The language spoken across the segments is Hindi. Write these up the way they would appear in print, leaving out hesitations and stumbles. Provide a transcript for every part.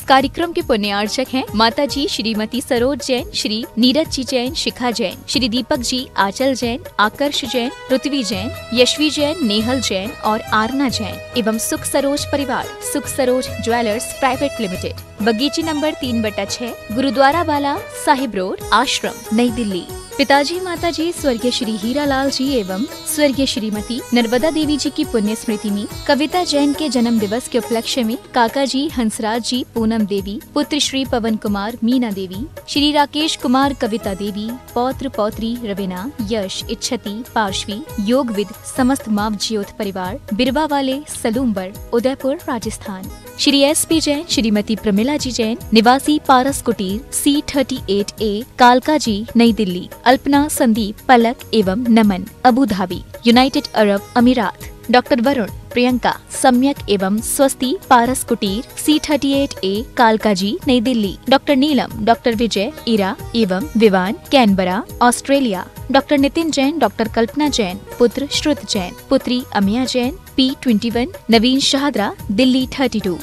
कार्यक्रम के पुण्यार्चक हैं माता जी श्रीमती सरोज जैन, श्री नीरज जी जैन, शिखा जैन, श्री दीपक जी, आंचल जैन, आकर्ष जैन, पृथ्वी जैन, यशवी जैन, नेहल जैन और आरना जैन एवं सुख सरोज परिवार, सुख सरोज ज्वेलर्स प्राइवेट लिमिटेड, बगीची नंबर 3/6, गुरुद्वारा वाला साहिब रोड, आश्रम, नई दिल्ली। पिताजी माताजी स्वर्गीय श्री हीरालाल जी एवं स्वर्गीय श्रीमती नर्मदा देवी जी की पुण्य स्मृति में कविता जैन के जन्म दिवस के उपलक्ष्य में काका जी हंसराज जी, पूनम देवी, पुत्र श्री पवन कुमार, मीना देवी, श्री राकेश कुमार, कविता देवी, पौत्र पौत्री रवीना, यश, इच्छति, पार्श्वी, योगविद, समस्त माव ज्योत परिवार, बिरवा वाले, सलूम्बर, उदयपुर, राजस्थान। श्री SP जैन, श्रीमती प्रमिला जी जैन, निवासी पारस कुटीर, C38A, कालका जी, नई दिल्ली। अल्पना, संदीप, पलक एवं नमन, अबू धाबी, यूनाइटेड अरब अमीरात। डॉक्टर वरुण, प्रियंका, सम्यक एवं स्वस्ति, पारस कुटीर, C38A, कालका जी, नई दिल्ली। डॉक्टर नीलम, डॉक्टर विजय, इरा एवं Vivaan, Canberra, Australia. Doctor Nitin Jain, doctor Kalpana Jain, पुत्र श्रुत जैन, पुत्री अमिया जैन, P21, नवीन शाहदरा, दिल्ली 32।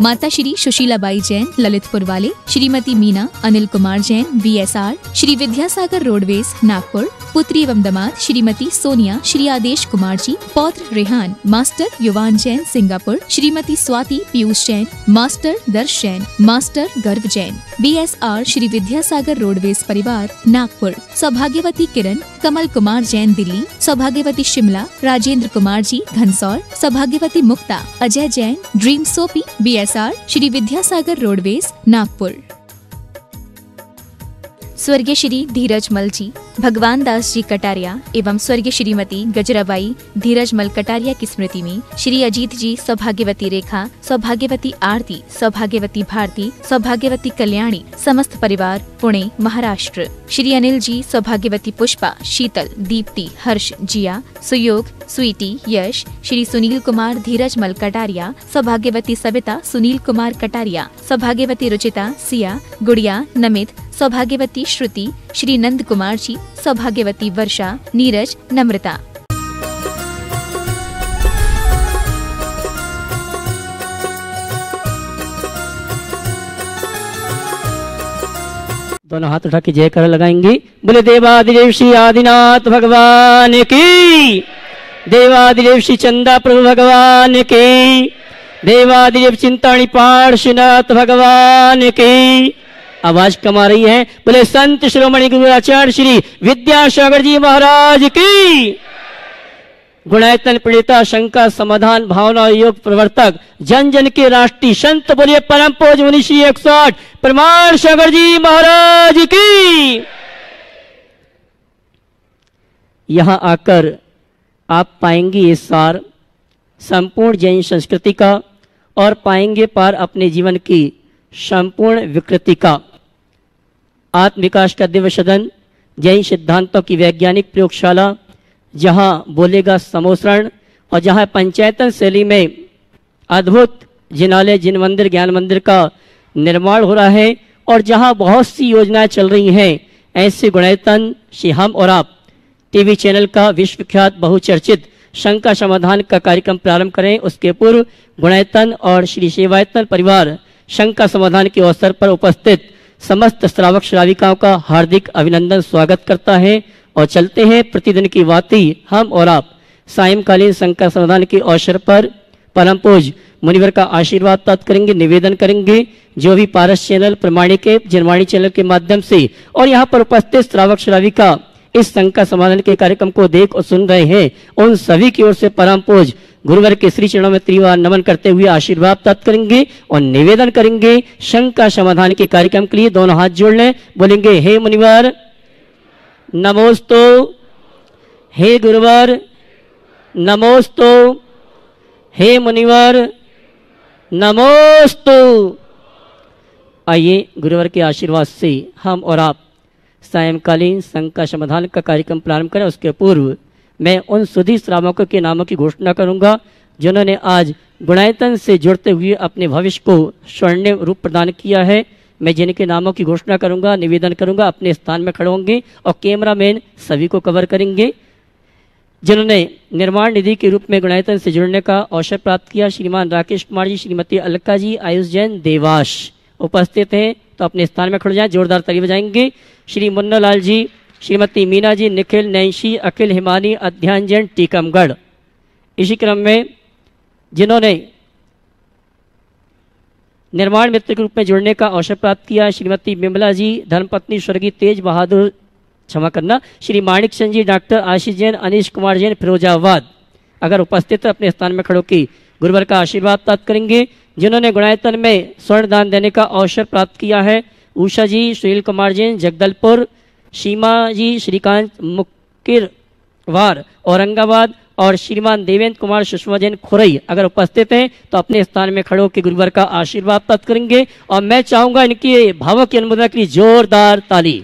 माता श्री सुशीलाबाई जैन, ललितपुर वाले, श्रीमती मीना, अनिल कुमार जैन, VSR, श्री विद्यासागर रोडवेज, नागपुर। पुत्री एवं दामाद श्रीमती सोनिया, श्री आदेश कुमार जी, पौत्र रेहान, मास्टर युवान जैन, सिंगापुर। श्रीमती स्वाति पीयूष जैन, मास्टर दर्श जैन, मास्टर गर्व जैन, BSR, श्री विद्यासागर रोडवेज परिवार, नागपुर। सौभाग्यवती किरण, कमल कुमार जैन, दिल्ली। सौभाग्यवती शिमला, राजेंद्र कुमार जी, घनसौर। सौभाग्यवती Mukta, Ajay Jain, dream soapy, BSR, Shri Vidyasagar roadways, Nagpur. स्वर्गीय श्री धीरज मल जी, भगवान दास जी कटारिया एवं स्वर्गीय श्रीमती गजराबाई धीरज मल कटारिया की स्मृति में श्री अजीत जी, सौभाग्यवती रेखा, सौभाग्यवती आरती, सौभाग्यवती भारती, सौभाग्यवती कल्याणी, समस्त परिवार, पुणे, महाराष्ट्र। श्री अनिल जी, सौभाग्यवती पुष्पा, शीतल, दीप्ति, हर्ष, जिया, सुयोग, स्वीटी, यश। श्री सुनील कुमार धीरज मल कटारिया, सौभाग्यवती सविता, सुनील कुमार कटारिया, सौभाग्यवती रुचिता, सिया, गुड़िया, नमित, सौभाग्यवती श्रुति, श्री नंद कुमार जी, सौभाग्यवती वर्षा, नीरज, नम्रता। दोनों हाथ उठा के जयकार लगाएंगे। बोले देवादिदेव श्री आदिनाथ भगवान की, देवादिदेव श्री चंदा प्रभु भगवान की, देवादिदेव चिंतामणि पार्श्वनाथ भगवान की। आवाज कमा रही है। बोले संत श्रोमणी गुरु आचार्य श्री विद्यासागर जी महाराज की। गुणायतन प्रणेता, शंका समाधान, भावना योग प्रवर्तक, जन जन के राष्ट्रीय संत, बोलिए परम पूज्य मुनि श्री 108 प्रमाण सागर जी महाराज की। यहां आकर आप पाएंगे ये सार संपूर्ण जैन संस्कृति का और पाएंगे पार अपने जीवन की संपूर्ण विकृति का। आत्म विकास का दिव्य सदन, जैन सिद्धांतों की वैज्ञानिक प्रयोगशाला, जहां बोलेगा समोसरण और जहां पंचायतन शैली में अद्भुत जिनालय, जिन मंदिर, ज्ञान मंदिर का निर्माण हो रहा है और जहां बहुत सी योजनाएं चल रही हैं। ऐसे गुणायतन श्री हम और आप टीवी चैनल का विश्वविख्यात बहुचर्चित शंका समाधान का कार्यक्रम प्रारंभ करें। उसके पूर्व गुणायतन और श्री सेवायतन परिवार शंका समाधान के अवसर पर उपस्थित समस्त श्रावक श्राविकाओं का हार्दिक अभिनंदन स्वागत करता है। और चलते हैं प्रतिदिन की बाती हम और आप सायंकालीन शंका समाधान के अवसर पर परम पूज्य मुनिवर का आशीर्वाद प्राप्त करेंगे, निवेदन करेंगे। जो भी पारस चैनल, प्रमाणिक जनवाणी चैनल के माध्यम से और यहाँ पर उपस्थित श्रावक श्राविका इस शंका समाधान के कार्यक्रम को देख और सुन रहे हैं, उन सभी की ओर से परम पूज्य गुरुवर के श्री चरणों में त्रिवार नमन करते हुए आशीर्वाद प्राप्त करेंगे और निवेदन करेंगे शंका समाधान के कार्यक्रम के लिए दोनों हाथ जोड़ लें। बोलेंगे हे मुनिवर नमोस्तु, हे गुरुवर नमोस्तु, हे मुनिवर नमोस्तु। आइए गुरुवर के आशीर्वाद से हम और आप सायंकालीन शंका समाधान का कार्यक्रम प्रारंभ करें। उसके पूर्व मैं उन सुधी श्रावकों के नामों की घोषणा करूंगा जिन्होंने आज गुणायतन से जुड़ते हुए अपने भविष्य को स्वर्णिम रूप प्रदान किया है। मैं जिनके नामों की घोषणा करूंगा, निवेदन करूंगा, अपने स्थान में खड़े होंगे और कैमरामैन सभी को कवर करेंगे। जिन्होंने निर्माण निधि के रूप में गुणायतन से जुड़ने का अवसर प्राप्त किया, श्रीमान राकेश कुमार जी, श्रीमती अलका जी, आयुष जैन, देवाश उपस्थित हैं तो अपने स्थान में खड़े जाएं, जोरदार ताली बजाएंगे। श्री मुन्ना लाल जी, श्रीमती मीना जी, निखिल, नैंशी, अखिल, हिमानी, अध्ययन जैन, टीकमगढ़। इसी क्रम में जिन्होंने निर्माण मित्र के रूप में जुड़ने का अवसर प्राप्त किया, श्रीमती बिमला जी, धर्मपत्नी स्वर्गीय तेज बहादुर, क्षमा करना, श्री माणिक चंद जी, डॉक्टर आशीष जैन, अनीश कुमार जैन, फिरोजाबाद। अगर उपस्थित अपने स्थान में खड़ो की गुरुवर का आशीर्वाद प्राप्त करेंगे। जिन्होंने गुणायतन में स्वर्ण दान देने का अवसर प्राप्त किया है, उषा जी, सुनील कुमार जैन, जगदलपुर, सीमा जी, श्रीकांत मुक्किरवार, औरंगाबाद, और श्रीमान देवेंद्र कुमार, सुषमा जैन, खुरई। अगर उपस्थित हैं तो अपने स्थान में खड़े होकर गुरुवर का आशीर्वाद प्राप्त करेंगे। और मैं चाहूंगा इनकी भावों की अनुमोदन के लिए जोरदार ताली।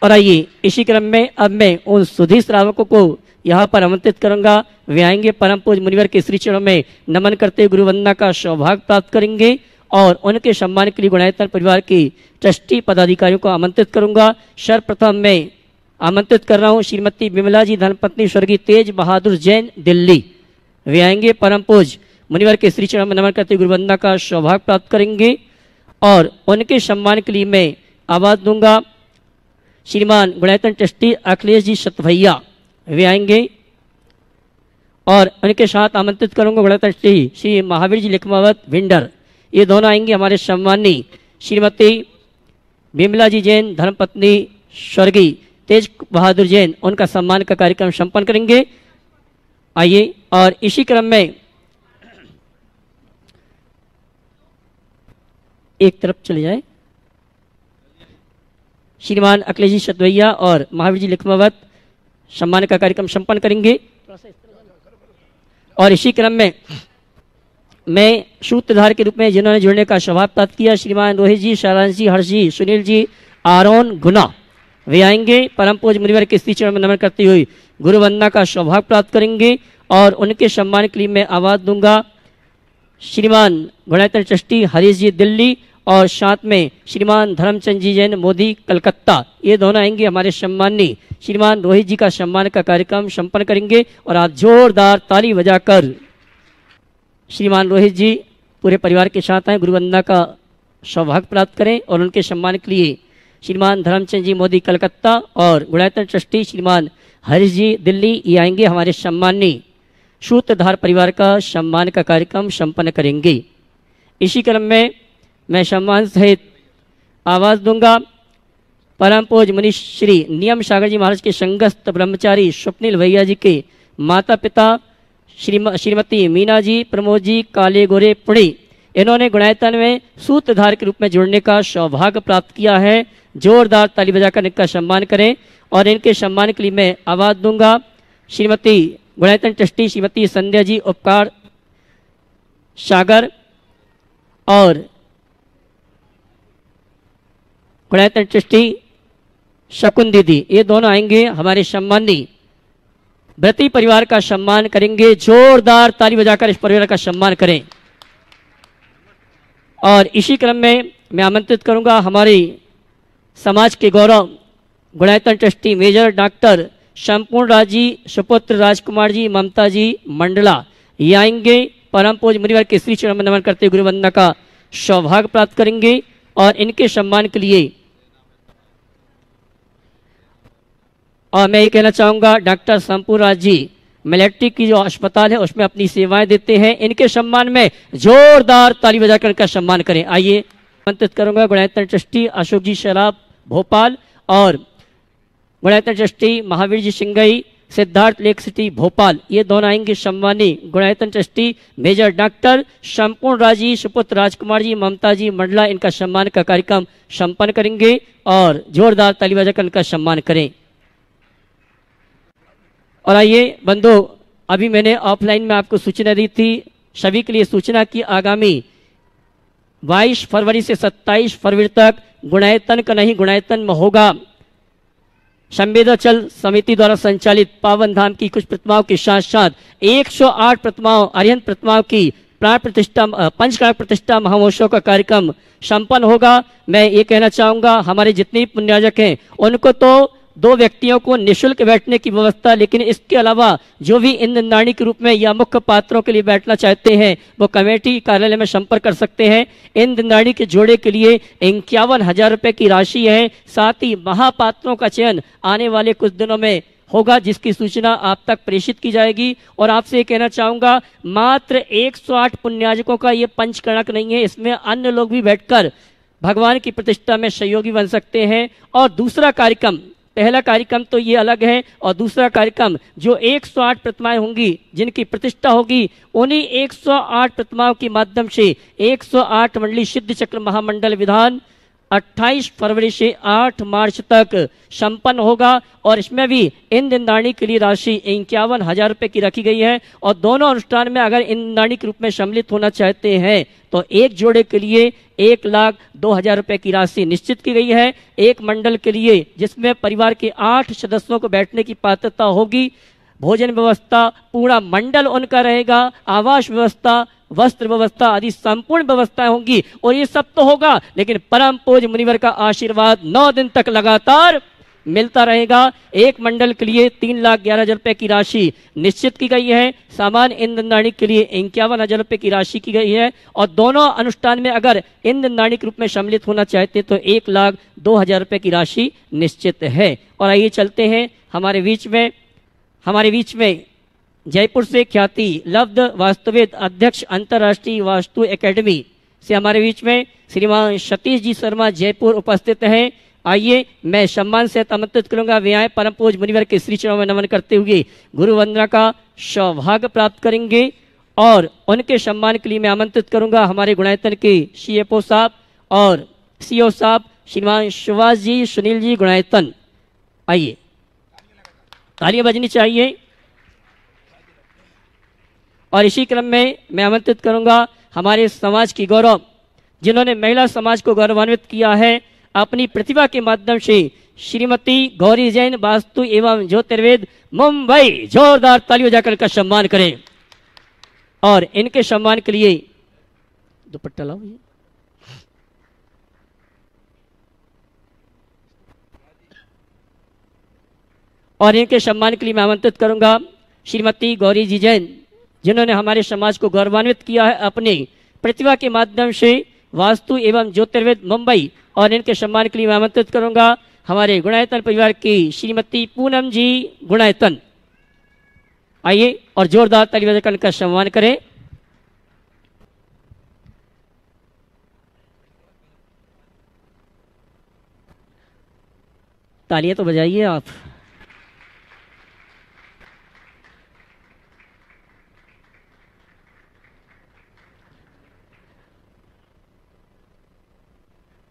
और आइए इसी क्रम में अब मैं उन सुधी श्रावकों को यहाँ पर आमंत्रित करूंगा। वे आएंगे, परम पूज्य मुनिवर के श्री चरणों में नमन करते हुए गुरुवंदना का सौभाग्य प्राप्त करेंगे। और उनके सम्मान के लिए गुणायतन परिवार के ट्रस्टी पदाधिकारियों को आमंत्रित करूंगा। सर्वप्रथम मैं आमंत्रित कर रहा हूँ श्रीमती बिमला जी, धर्मपत्नी स्वर्गीय तेज बहादुर जैन, दिल्ली। वे आएंगे, परम पूज्य मुनिवर के श्री चरणों में नमन करते हुए गुरुवंदना का सौभाग्य प्राप्त करेंगे। और उनके सम्मान के लिए मैं आवाज दूंगा श्रीमान गुणायतन ट्रस्टी अखिलेश जी सतभैया। वे आएंगे और उनके साथ आमंत्रित करूंगा गुणायतन ट्रस्टी श्री महावीर जी लिखमावत, भिंडर। ये दोनों आएंगे। हमारे सम्मानी श्रीमती बिमला जी जैन, धर्मपत्नी स्वर्गीय तेज बहादुर जैन, उनका सम्मान का कार्यक्रम संपन्न करेंगे। आइए, और इसी क्रम में एक तरफ चले जाए, श्रीमान अखिलेश जी सतवैया और महावीर जी लिखमावत सम्मान का कार्यक्रम संपन्न करेंगे। और इसी क्रम में मैं सूत्रधार के रूप में जिन्होंने जुड़ने का सौभाग्य प्राप्त किया, श्रीमान रोहित जी, सारांश जी, हर्ष जी, सुनील जी, आरोन, गुना। वे आएंगे, परम पूज्य मुनिवर के श्री चरण में नमन करते हुए गुरुवंदना का सौभाग्य प्राप्त करेंगे। और उनके सम्मान के लिए मैं आवाज दूंगा श्रीमान गुणायतन ट्रस्टी हरीश जी, दिल्ली, और साथ में श्रीमान धर्मचंद जी जैन, मोदी, कलकत्ता। ये दोनों आएंगे। हमारे सम्मानी श्रीमान रोहित जी का सम्मान का कार्यक्रम संपन्न करेंगे। और आप जोरदार ताली बजाकर श्रीमान रोहित जी पूरे परिवार के साथ आए, गुरुवंदना का सौभाग्य प्राप्त करें। और उनके सम्मान के लिए श्रीमान धर्मचंद जी, मोदी, कलकत्ता, और गुणायतन ट्रस्टी श्रीमान हरीश जी, दिल्ली, ये आएंगे। हमारे सम्मानी सूत्रधार परिवार का सम्मान का कार्यक्रम संपन्न करेंगे। इसी क्रम में मैं सम्मान सहित आवाज दूंगा परम पूज्य मुनि श्री नियम सागर जी महाराज के संगस्थ ब्रह्मचारी स्वप्निल भैया जी के माता पिता श्रीमती मीना जी, प्रमोद जी, काले गोरे, पुणे। इन्होंने गुणायतन में सूत्रधार के रूप में जुड़ने का सौभाग्य प्राप्त किया है। जोरदार ताली बजाकर इनका सम्मान करें। और इनके सम्मान के लिए मैं आवाज दूंगा श्रीमती गुणायतन ट्रस्टी श्रीमती संध्या जी, उपकार सागर, और गुणायतन ट्रस्टी शकुन दीदी। ये दोनों आएंगे। हमारे सम्मानी व्रती परिवार का सम्मान करेंगे। जोरदार ताली बजाकर इस परिवार का सम्मान करें। और इसी क्रम में मैं आमंत्रित करूंगा हमारी समाज के गौरव गुणायतन ट्रस्टी मेजर डॉक्टर संपूर्ण राज जी, सुपुत्र राजकुमार जी, ममता जी, मंडला। ये आएंगे। परम पूज्य मुनिवर के श्री चरण में नमन करते गुरुवंदना का सौभाग्य प्राप्त करेंगे। और इनके सम्मान के लिए और मैं ये कहना चाहूँगा डॉक्टर संपूर्ण राज जी मिलिट्री की जो अस्पताल है उसमें अपनी सेवाएं देते हैं। इनके सम्मान में जोरदार ताली बजाकर इनका सम्मान करें। आइए, आमंत्रित करूंगा गुणायतन ट्रस्टी अशोक जी शराब, भोपाल, और Gunayatan trustee Mahavir ji Singhai, Siddharth lake city, Bhopal. ये दोनों आएंगे। सम्मानी गुणायतन ट्रस्टी मेजर डॉक्टर संपूर्ण राज जी, सुपुत्र राजकुमार जी, ममता जी, मंडला, इनका सम्मान का कार्यक्रम संपन्न करेंगे। और जोरदार ताली बजाकर इनका सम्मान करें। और आइए बंधु, अभी मैंने ऑफलाइन में आपको सूचना दी थी, सभी के लिए सूचना की आगामी 22 फरवरी से 27 फरवरी तक गुणायतन का नहीं गुणायतन में होगा संवेदनाचल समिति द्वारा संचालित पावन धाम की कुछ प्रतिमाओं के साथ साथ 108 प्रतिमाओं, अरिहंत प्रतिमाओं की प्राण प्रतिष्ठा, पंचकाल प्रतिष्ठा महोत्सव का कार्यक्रम संपन्न होगा। मैं ये कहना चाहूँगा हमारे जितने पुण्याजक हैं उनको तो 2 व्यक्तियों को निःशुल्क बैठने की व्यवस्था। लेकिन इसके अलावा जो भी इंद्रदानी के रूप में या मुख्य पात्रों के लिए बैठना चाहते हैं वो कमेटी कार्यालय में संपर्क कर सकते हैं। इंद्रदानी के जोड़े के लिए 51,000 रुपये की राशि है। साथ ही महापात्रों का चयन आने वाले कुछ दिनों में होगा, जिसकी सूचना आप तक प्रेषित की जाएगी। और आपसे ये कहना चाहूँगा, मात्र 108 पुण्याजकों का ये पंचकणक नहीं है, इसमें अन्य लोग भी बैठकर भगवान की प्रतिष्ठा में सहयोगी बन सकते हैं। और दूसरा कार्यक्रम, पहला कार्यक्रम तो ये अलग है, और दूसरा कार्यक्रम जो 108 प्रतिमाएं होंगी जिनकी प्रतिष्ठा होगी, उन्हीं 108 प्रतिमाओं के माध्यम से 108 मंडली सिद्ध चक्र महामंडल विधान 28 फरवरी से 8 मार्च तक संपन्न होगा। और इसमें भी इंद्रदानी के लिए राशि 51,000 रुपये की रखी गई है। और दोनों अनुष्ठान में अगर इंद्रदानी के रूप में सम्मिलित होना चाहते हैं तो एक जोड़े के लिए 1,02,000 रुपये की राशि निश्चित की गई है। एक मंडल के लिए जिसमें परिवार के 8 सदस्यों को बैठने की पात्रता होगी, भोजन व्यवस्था पूरा मंडल उनका रहेगा, आवास व्यवस्था, वस्त्र व्यवस्था आदि संपूर्ण व्यवस्थाएं होंगी। और ये सब तो होगा, लेकिन परम पूज्य मुनिवर का आशीर्वाद 9 दिन तक लगातार मिलता रहेगा। एक मंडल के लिए 3,11,000 रुपये की राशि निश्चित की गई है। सामान्य इंद्रदानी के लिए 51,000 रुपये की राशि की गई है। और दोनों अनुष्ठान में अगर इंद्रदानी के रूप में सम्मिलित होना चाहते तो 1,02,000 रुपये की राशि निश्चित है। और आइए चलते हैं हमारे बीच में जयपुर से ख्याति लब्ध वास्तुविद अध्यक्ष अंतर्राष्ट्रीय वास्तु एकेडमी से हमारे बीच में श्रीमान सतीश जी शर्मा जयपुर उपस्थित हैं। आइए मैं सम्मान से आमंत्रित करूंगा। वे आए परम पूज्य मुनिवर के श्री चरणों में नमन करते हुए गुरु वंदना का सौभाग्य प्राप्त करेंगे। और उनके सम्मान के लिए मैं आमंत्रित करूंगा हमारे गुणायतन के CFO साहब और CO साहब श्रीमान सुभाष जी, सुनील जी गुणायतन। आइए, तालियां बजनी चाहिए। और इसी क्रम में मैं आमंत्रित करूंगा हमारे समाज की गौरव, जिन्होंने महिला समाज को गौरवान्वित किया है अपनी प्रतिभा के माध्यम से, श्रीमती गौरी जैन वास्तु एवं ज्योतिर्वेद मुंबई। जोरदार तालियों जाकर का सम्मान करें। और इनके सम्मान के लिए दुपट्टा लाओ। और इनके सम्मान के लिए मैं आमंत्रित करूंगा श्रीमती गौरी जी जैन, जिन्होंने हमारे समाज को गौरवान्वित किया है अपनी प्रतिभा के माध्यम से, वास्तु एवं ज्योतिर्वेद मुंबई। और इनके सम्मान के लिए मैं आमंत्रित करूंगा हमारे गुणायतन परिवार की श्रीमती पूनम जी गुणायतन। आइए और जोरदार तालियां बजाकर इनका सम्मान करें। तालियां तो बजाइए आप।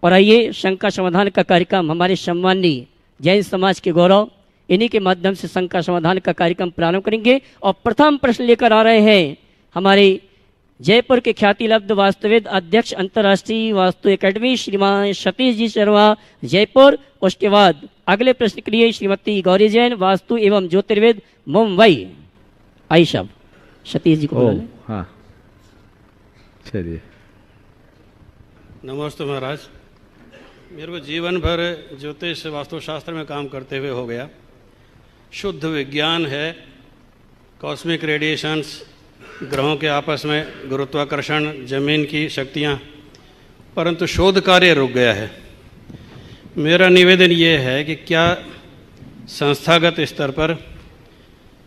और आइए शंका समाधान का कार्यक्रम, हमारे सम्माननीय जैन समाज के गौरव, इन्हीं के माध्यम से शंका समाधान का कार्यक्रम प्रारंभ करेंगे। और प्रथम प्रश्न लेकर आ रहे हैं हमारे जयपुर के ख्याति लब्ध वास्तुविद अध्यक्ष अंतर्राष्ट्रीय वास्तु एकेडमी श्रीमान सतीश जी शर्मा जयपुर। उसके बाद अगले प्रश्न के लिए श्रीमती गौरी जैन वास्तु एवं ज्योतिर्वेद मुंबई। आई साहब सतीश जी को। हाँ चलिए। नमस्ते महाराज। मेरे को जीवन भर ज्योतिष वास्तुशास्त्र में काम करते हुए हो गया। शुद्ध विज्ञान है, कॉस्मिक रेडिएशंस, ग्रहों के आपस में गुरुत्वाकर्षण, जमीन की शक्तियाँ, परंतु शोध कार्य रुक गया है। मेरा निवेदन ये है कि क्या संस्थागत स्तर पर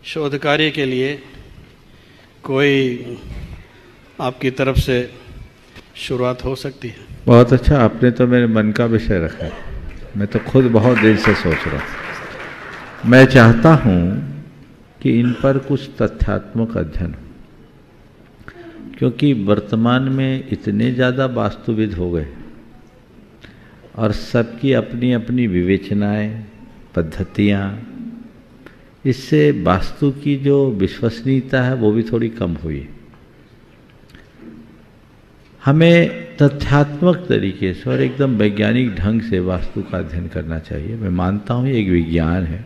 शोध कार्य के लिए कोई आपकी तरफ से शुरुआत हो सकती है? बहुत अच्छा, आपने तो मेरे मन का विषय रखा है। मैं तो खुद बहुत देर से सोच रहा हूँ। मैं चाहता हूँ कि इन पर कुछ तथ्यात्मक अध्ययन, क्योंकि वर्तमान में इतने ज़्यादा वास्तुविद हो गए और सबकी अपनी अपनी विवेचनाएं, पद्धतियाँ, इससे वास्तु की जो विश्वसनीयता है वो भी थोड़ी कम हुई। हमें तथ्यात्मक तरीके से और एकदम वैज्ञानिक ढंग से वास्तु का अध्ययन करना चाहिए। मैं मानता हूँ ये एक विज्ञान है,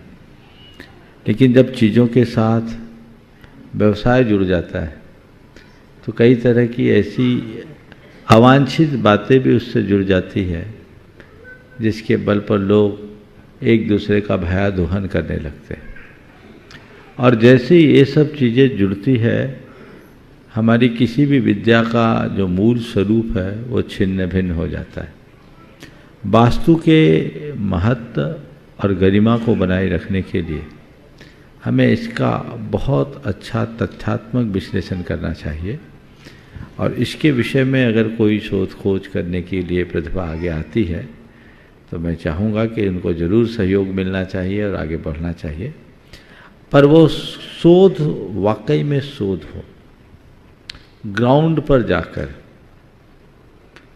लेकिन जब चीज़ों के साथ व्यवसाय जुड़ जाता है तो कई तरह की ऐसी अवांछित बातें भी उससे जुड़ जाती है जिसके बल पर लोग एक दूसरे का भयादोहन करने लगते हैं। और जैसे ही ये सब चीज़ें जुड़ती है, हमारी किसी भी विद्या का जो मूल स्वरूप है वो छिन्न भिन्न हो जाता है। वास्तु के महत्व और गरिमा को बनाए रखने के लिए हमें इसका बहुत अच्छा तथ्यात्मक विश्लेषण करना चाहिए। और इसके विषय में अगर कोई शोध खोज करने के लिए प्रतिभा आगे आती है तो मैं चाहूँगा कि उनको ज़रूर सहयोग मिलना चाहिए और आगे बढ़ना चाहिए। पर वो शोध वाकई में शोध हो, ग्राउंड पर जाकर।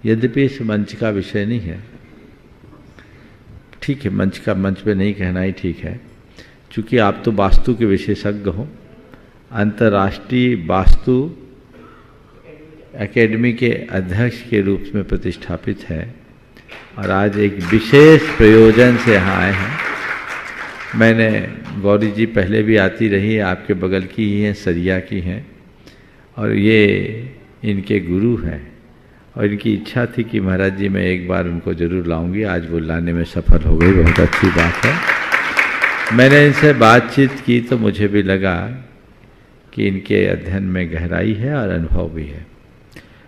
यद्यपि इस मंच का विषय नहीं है, ठीक है, मंच पे नहीं कहना ही ठीक है, क्योंकि आप तो वास्तु के विशेषज्ञ हो, अंतर्राष्ट्रीय वास्तु एकेडमी के अध्यक्ष के रूप में प्रतिष्ठापित है और आज एक विशेष प्रयोजन से यहाँ आए हैं। मैंने गौरी जी पहले भी आती रही, आपके बगल की ही हैं, सरिया की हैं, और ये इनके गुरु हैं और इनकी इच्छा थी कि महाराज जी मैं एक बार उनको जरूर लाऊंगी। आज वो लाने में सफल हो गई, बहुत अच्छी बात है। मैंने इनसे बातचीत की तो मुझे भी लगा कि इनके अध्ययन में गहराई है और अनुभव भी है।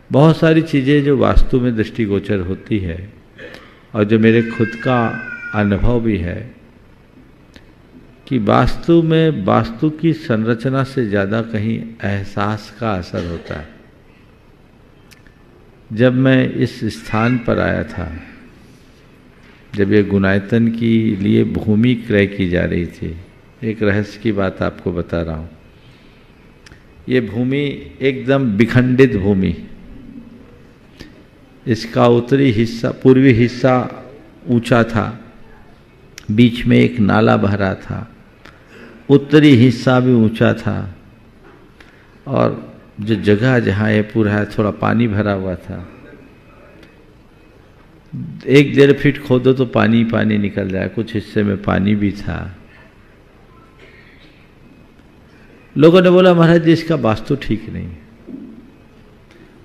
बहुत सारी चीज़ें जो वास्तु में दृष्टिगोचर होती है और जो मेरे खुद का अनुभव भी है कि वास्तु में वास्तु की संरचना से ज़्यादा कहीं एहसास का असर होता है। जब मैं इस स्थान पर आया था, जब ये गुणायतन की लिए भूमि क्रय की जा रही थी, एक रहस्य की बात आपको बता रहा हूँ। ये भूमि एकदम विखंडित भूमि, इसका उत्तरी हिस्सा, पूर्वी हिस्सा ऊंचा था, बीच में एक नाला बह रहा था, उत्तरी हिस्सा भी ऊंचा था, और जो जगह जहाँ ये पूरा है थोड़ा पानी भरा हुआ था। 1-1.5 फीट खोदो तो पानी पानी निकल जाए, कुछ हिस्से में पानी भी था। लोगों ने बोला महाराज जी इसका वास्तु ठीक नहीं है।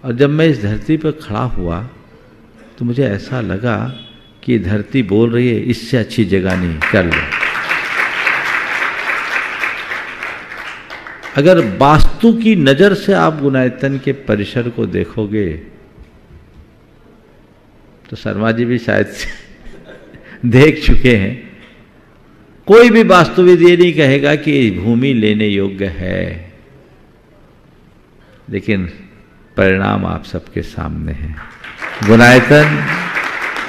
और जब मैं इस धरती पर खड़ा हुआ तो मुझे ऐसा लगा कि ये धरती बोल रही है इससे अच्छी जगह नहीं, कर लो। अगर वास्तु की नजर से आप गुणायतन के परिसर को देखोगे तो शर्मा जी भी शायद देख चुके हैं, कोई भी वास्तुविद ये नहीं कहेगा कि भूमि लेने योग्य है, लेकिन परिणाम आप सबके सामने है। गुणायतन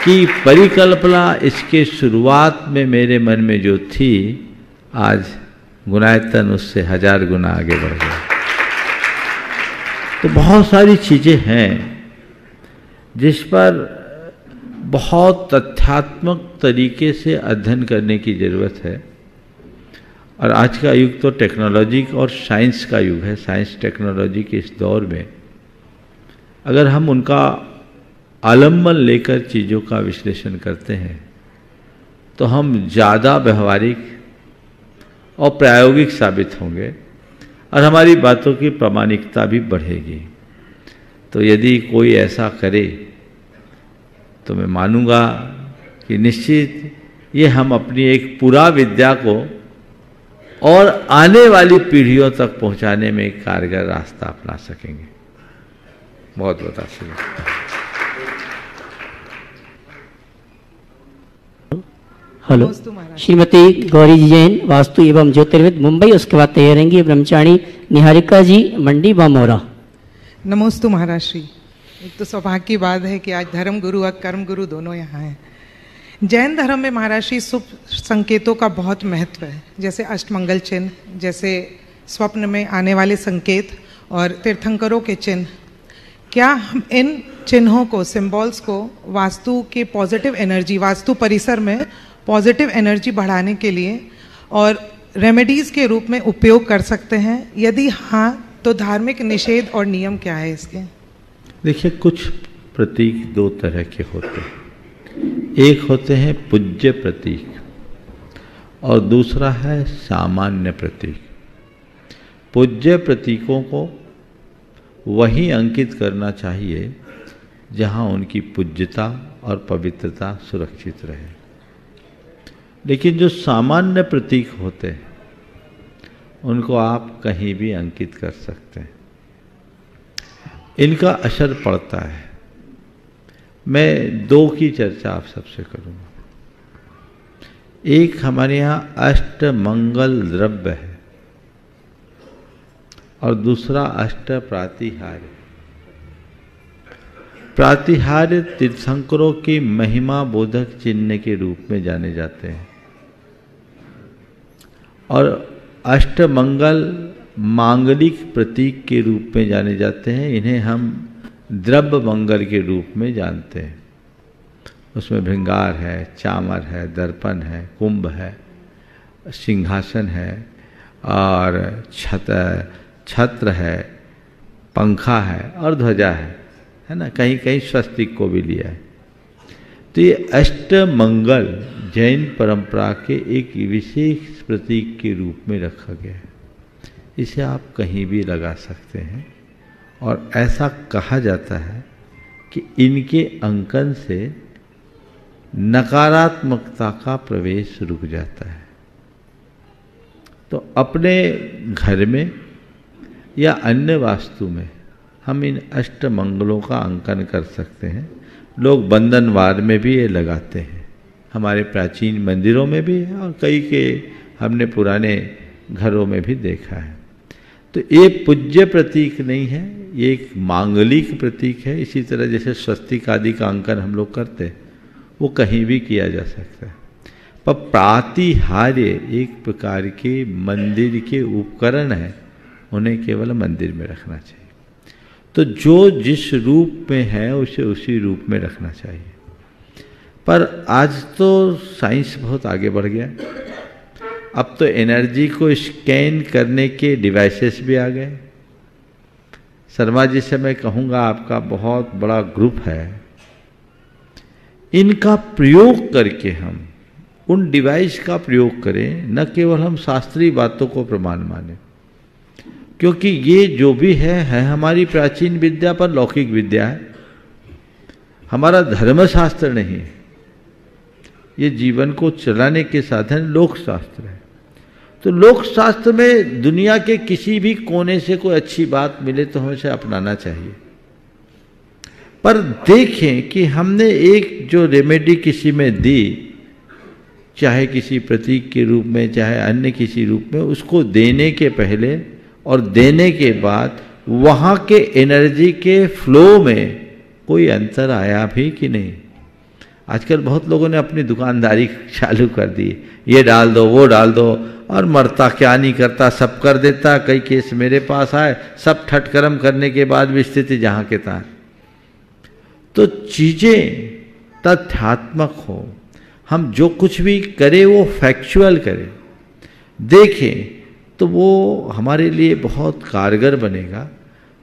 की परिकल्पना इसके शुरुआत में मेरे मन में जो थी, आज गुणायतन उससे 1000 गुना आगे बढ़ गया। तो बहुत सारी चीजें हैं जिस पर बहुत तथ्यात्मक तरीके से अध्ययन करने की जरूरत है। और आज का युग तो टेक्नोलॉजी और साइंस का युग है। साइंस टेक्नोलॉजी के इस दौर में अगर हम उनका आलम्बन लेकर चीज़ों का विश्लेषण करते हैं तो हम ज़्यादा व्यवहारिक और प्रायोगिक साबित होंगे और हमारी बातों की प्रामाणिकता भी बढ़ेगी। तो यदि कोई ऐसा करे तो मैं मानूंगा कि निश्चित ये हम अपनी एक पूरा विद्या को और आने वाली पीढ़ियों तक पहुंचाने में एक कारगर रास्ता अपना सकेंगे। बहुत बहुत आशीर्वाद। हेलो, श्रीमती गौरी जी जैन, वास्तु एवं ज्योतिर्विद, मुंबई। उसके बाद तैयार रहेंगी ब्रह्मचारी निहारिका जी, मंडी बामोरा। नमोस्तु महाराज श्री। एक तो सौभाग्य की बात है कि आज धर्म गुरु और कर्म गुरु दोनों यहाँ हैं। जैन धर्म में महाराज श्री शुभ संकेतों का बहुत महत्व है, जैसे अष्टमंगल चिन्ह, जैसे स्वप्न में आने वाले संकेत और तीर्थंकरों के चिन्ह। क्या हम इन चिन्हों को, सिंबल्स को वास्तु के पॉजिटिव एनर्जी, वास्तु परिसर में पॉजिटिव एनर्जी बढ़ाने के लिए और रेमेडीज के रूप में उपयोग कर सकते हैं? यदि हाँ तो धार्मिक निषेध और नियम क्या है इसके? देखिए, कुछ प्रतीक दो तरह के होते हैं। एक होते हैं पूज्य प्रतीक और दूसरा है सामान्य प्रतीक। पूज्य प्रतीकों को वहीं अंकित करना चाहिए जहां उनकी पूज्यता और पवित्रता सुरक्षित रहे। लेकिन जो सामान्य प्रतीक होते हैं उनको आप कहीं भी अंकित कर सकते हैं, इनका असर पड़ता है। मैं दो की चर्चा आप सबसे करूंगा। एक हमारे यहाँ अष्ट मंगल द्रव्य है और दूसरा अष्ट प्रातिहार्य। प्रातिहार्य तीर्थंकरों की महिमा बोधक चिन्ह के रूप में जाने जाते हैं और अष्ट मंगल मांगलिक प्रतीक के रूप में जाने जाते हैं। इन्हें हम द्रव्य मंगल के रूप में जानते हैं। उसमें भृंगार है, चामर है, दर्पण है, कुंभ है, सिंहासन है और छत्र है, पंखा है और ध्वजा है ना। कहीं कहीं स्वस्तिक को भी लिया है। तो ये अष्ट मंगल जैन परंपरा के एक विशेष प्रतीक के रूप में रखा गया है। इसे आप कहीं भी लगा सकते हैं और ऐसा कहा जाता है कि इनके अंकन से नकारात्मकता का प्रवेश रुक जाता है। तो अपने घर में या अन्य वास्तु में हम इन अष्ट मंगलों का अंकन कर सकते हैं। लोग बंधनवार में भी ये लगाते हैं, हमारे प्राचीन मंदिरों में भी है और कई के हमने पुराने घरों में भी देखा है। तो ये पूज्य प्रतीक नहीं है, ये एक मांगलिक प्रतीक है। इसी तरह जैसे स्वस्तिक आदि का अंकन हम लोग करते हैं, वो कहीं भी किया जा सकता है। पर प्रातिहार्य एक प्रकार के मंदिर के उपकरण है, उन्हें केवल मंदिर में रखना चाहिए। तो जो जिस रूप में है उसे उसी रूप में रखना चाहिए। पर आज तो साइंस बहुत आगे बढ़ गया, अब तो एनर्जी को स्कैन करने के डिवाइसेस भी आ गए। शर्मा जी से मैं कहूँगा, आपका बहुत बड़ा ग्रुप है, इनका प्रयोग करके हम उन डिवाइस का प्रयोग करें, न केवल हम शास्त्रीय बातों को प्रमाण माने, क्योंकि ये जो भी है हमारी प्राचीन विद्या पर लौकिक विद्या है, हमारा धर्मशास्त्र नहीं है। ये जीवन को चलाने के साधन लोक शास्त्र है। तो लोक शास्त्र में दुनिया के किसी भी कोने से कोई अच्छी बात मिले तो हमें उसे अपनाना चाहिए। पर देखें कि हमने एक जो रेमेडी किसी में दी, चाहे किसी प्रतीक के रूप में चाहे अन्य किसी रूप में, उसको देने के पहले और देने के बाद वहाँ के एनर्जी के फ्लो में कोई अंतर आया भी कि नहीं। आजकल बहुत लोगों ने अपनी दुकानदारी चालू कर दी, ये डाल दो वो डाल दो, और मरता क्या नहीं करता, सब कर देता। कई केस मेरे पास आए, सब ठटकरम करने के बाद भी स्थिति जहाँ के तहाँ। तो चीज़ें तथ्यात्मक हो, हम जो कुछ भी करें वो फैक्चुअल करें, देखें, तो वो हमारे लिए बहुत कारगर बनेगा।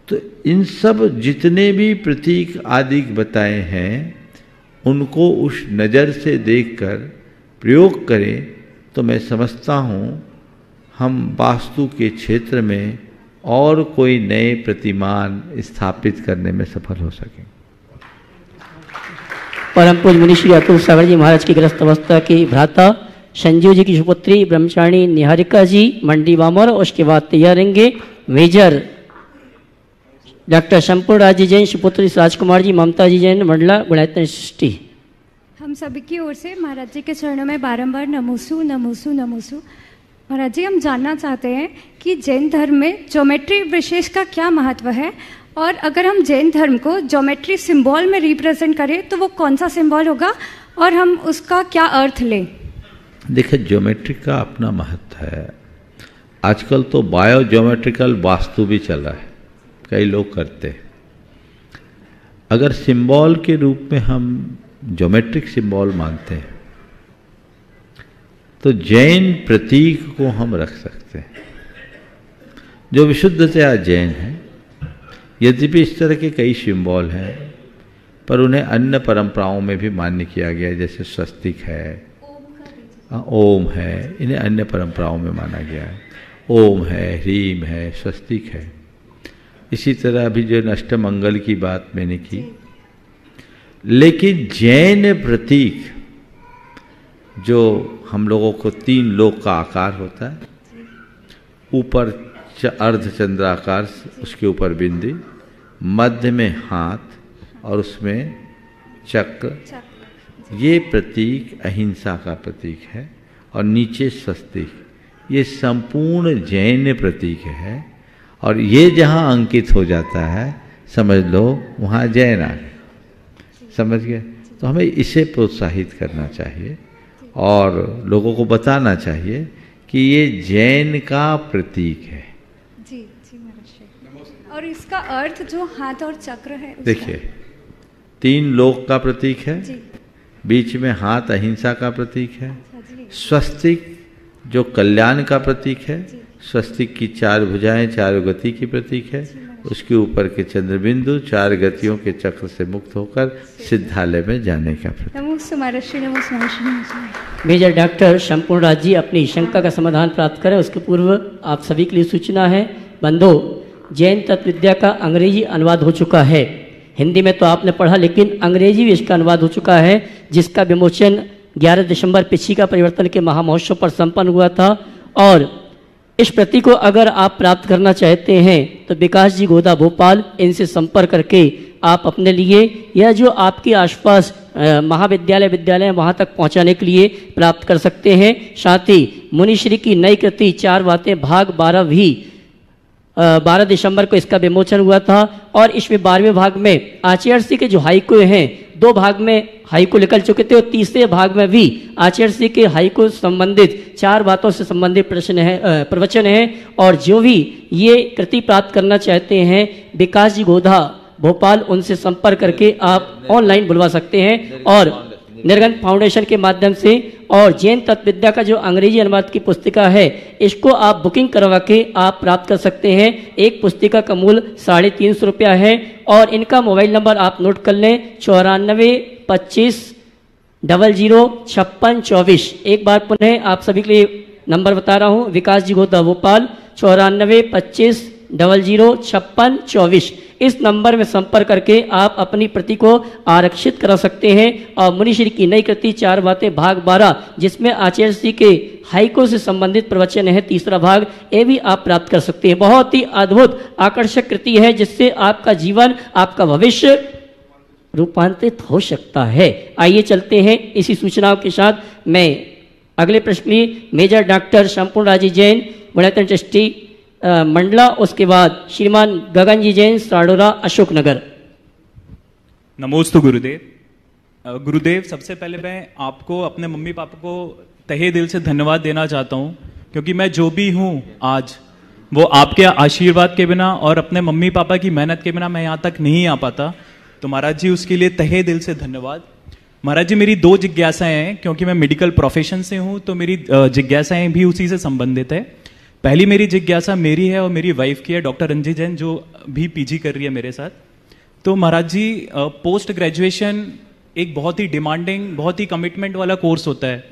तो इन सब जितने भी प्रतीक आदि बताए हैं उनको उस नज़र से देखकर प्रयोग करें, तो मैं समझता हूँ हम वास्तु के क्षेत्र में और कोई नए प्रतिमान स्थापित करने में सफल हो सकें। परम पूज्य मुनि श्री अतुल सागर जी महाराज की ग्रस्त अवस्था की भ्राता संजीव जी की सुपुत्री ब्रह्मचारिणी निहारिका जी मंडी बामर, और उसके बाद तैयार रहेंगे मेजर डॉक्टर संपूर्ण राज जी जैन, सुपुत्री राजकुमार जी, ममता जी जैन, मंडला गुणायतन सृष्टि। हम सभी की ओर से महाराज जी के चरणों में बारंबार नमोसु नमोसु नमोसु। महाराज जी, हम जानना चाहते हैं कि जैन धर्म में ज्योमेट्री विशेष का क्या महत्व है, और अगर हम जैन धर्म को ज्योमेट्री सिंबल में रिप्रेजेंट करें तो वो कौन सा सिंबल होगा और हम उसका क्या अर्थ लें? देखिए, ज्योमेट्री का अपना महत्व है। आजकल तो बायो ज्योमेट्रिकल वास्तु भी चल रहा है, कई लोग करते हैं। अगर सिंबल के रूप में हम ज्योमेट्रिक सिंबल मानते हैं तो जैन प्रतीक को हम रख सकते हैं, जो विशुद्धतया जैन है। यद्यपि इस तरह के कई सिंबल हैं, पर उन्हें अन्य परंपराओं में भी मान्य किया गया है, जैसे स्वस्तिक है, ओम है, इन्हें अन्य परंपराओं में माना गया है। ओम है, ह्रीम है, स्वस्तिक है। इसी तरह अभी जो अष्टमंगल की बात मैंने की, लेकिन जैन प्रतीक जो हम लोगों को 3 लोक का आकार होता है, ऊपर अर्धचंद्राकार, उसके ऊपर बिंदी, मध्य में हाथ और उसमें चक्र, ये प्रतीक अहिंसा का प्रतीक है, और नीचे स्वस्तिक, ये संपूर्ण जैन प्रतीक है। और ये जहाँ अंकित हो जाता है समझ लो वहाँ जैन आ गए, समझ गए। तो हमें इसे प्रोत्साहित करना चाहिए और लोगों को बताना चाहिए कि ये जैन का प्रतीक है। जी जी महाराज। और इसका अर्थ जो हाथ और चक्र है, देखिए 3 लोक का प्रतीक है जी। बीच में हाथ अहिंसा का प्रतीक है, स्वस्तिक जो कल्याण का प्रतीक है, स्वस्तिक की 4 भुजाएं 4 गति की प्रतीक है, उसके ऊपर के चंद्रबिंदु 4 गतियों के चक्र से मुक्त होकर सिद्धालय में जाने का प्रतीक। मेजर डॉक्टर शंपूर्ण राज जी अपनी शंका का समाधान प्राप्त करें, उसके पूर्व आप सभी के लिए सूचना है। बंधो, जैन तत्व विद्या का अंग्रेजी अनुवाद हो चुका है। हिंदी में तो आपने पढ़ा, लेकिन अंग्रेजी भी इसका अनुवाद हो चुका है, जिसका विमोचन 11 दिसंबर पिछिका परिवर्तन के महामहोत्सव पर संपन्न हुआ था। और इस प्रति को अगर आप प्राप्त करना चाहते हैं तो विकास जी गोदा भोपाल, इनसे संपर्क करके आप अपने लिए या जो आपके आसपास महाविद्यालय विद्यालय वहाँ तक पहुँचाने के लिए प्राप्त कर सकते हैं। साथ ही मुनिश्री की नई कृति 4 बातें भाग 12 भी 12 दिसंबर को इसका विमोचन हुआ था। और इसमें 12वें भाग में आचार्य के जो हाइकु हैं, 2 भाग में हाइकु निकल चुके थे और तीसरे भाग में भी आचार्य के हाइकु संबंधित 4 बातों से संबंधित प्रवचन है। और जो भी ये कृति प्राप्त करना चाहते हैं, विकास जी गोधा भोपाल, उनसे संपर्क करके आप ऑनलाइन बुलवा सकते हैं और निर्गन फाउंडेशन के माध्यम से। और जैन तत्व विद्या का जो अंग्रेजी अनुवाद की पुस्तिका है, इसको आप बुकिंग करवा के आप प्राप्त कर सकते हैं। एक पुस्तिका का मूल्य 350 रुपया है। और इनका मोबाइल नंबर आप नोट कर लें, 94 25 00 56 24। एक बार पुनः आप सभी के लिए नंबर बता रहा हूँ, विकास जी गोदा भोपाल 94 25 00 56 24। इस नंबर में संपर्क करके आप अपनी प्रति को आरक्षित करा सकते हैं। और मुनिश्री की नई कृति 4 बातें भाग 12, जिसमें आचार्य श्री के हाइको से संबंधित प्रवचन है, तीसरा भाग, ये भी आप प्राप्त कर सकते हैं। बहुत ही अद्भुत आकर्षक कृति है, जिससे आपका जीवन, आपका भविष्य रूपांतरित हो सकता है। आइए चलते हैं इसी सूचनाओं के साथ मैं अगले प्रश्न लिए। मेजर डॉक्टर शंपूर्ण राज जैन, गुणरत्न ट्रस्टी मंडला, उसके बाद श्रीमान गगन जी जैन, साडोरा, अशोकनगर। नमोस्तु गुरुदेव। गुरुदेव, सबसे पहले मैं आपको, अपने मम्मी पापा को तहे दिल से धन्यवाद देना चाहता हूँ, क्योंकि मैं जो भी हूँ आज, वो आपके आशीर्वाद के बिना और अपने मम्मी पापा की मेहनत के बिना मैं यहाँ तक नहीं आ पाता। तो महाराज जी, उसके लिए तहे दिल से धन्यवाद। महाराज जी, मेरी 2 जिज्ञासाएं हैं, क्योंकि मैं मेडिकल प्रोफेशन से हूँ, तो मेरी जिज्ञासाएं भी उसी से संबंधित है। पहली मेरी जिज्ञासा मेरी है और मेरी वाइफ की है, डॉक्टर रंजित जैन, जो भी पीजी कर रही है मेरे साथ। तो महाराज जी, पोस्ट ग्रेजुएशन एक बहुत ही डिमांडिंग, बहुत ही कमिटमेंट वाला कोर्स होता है,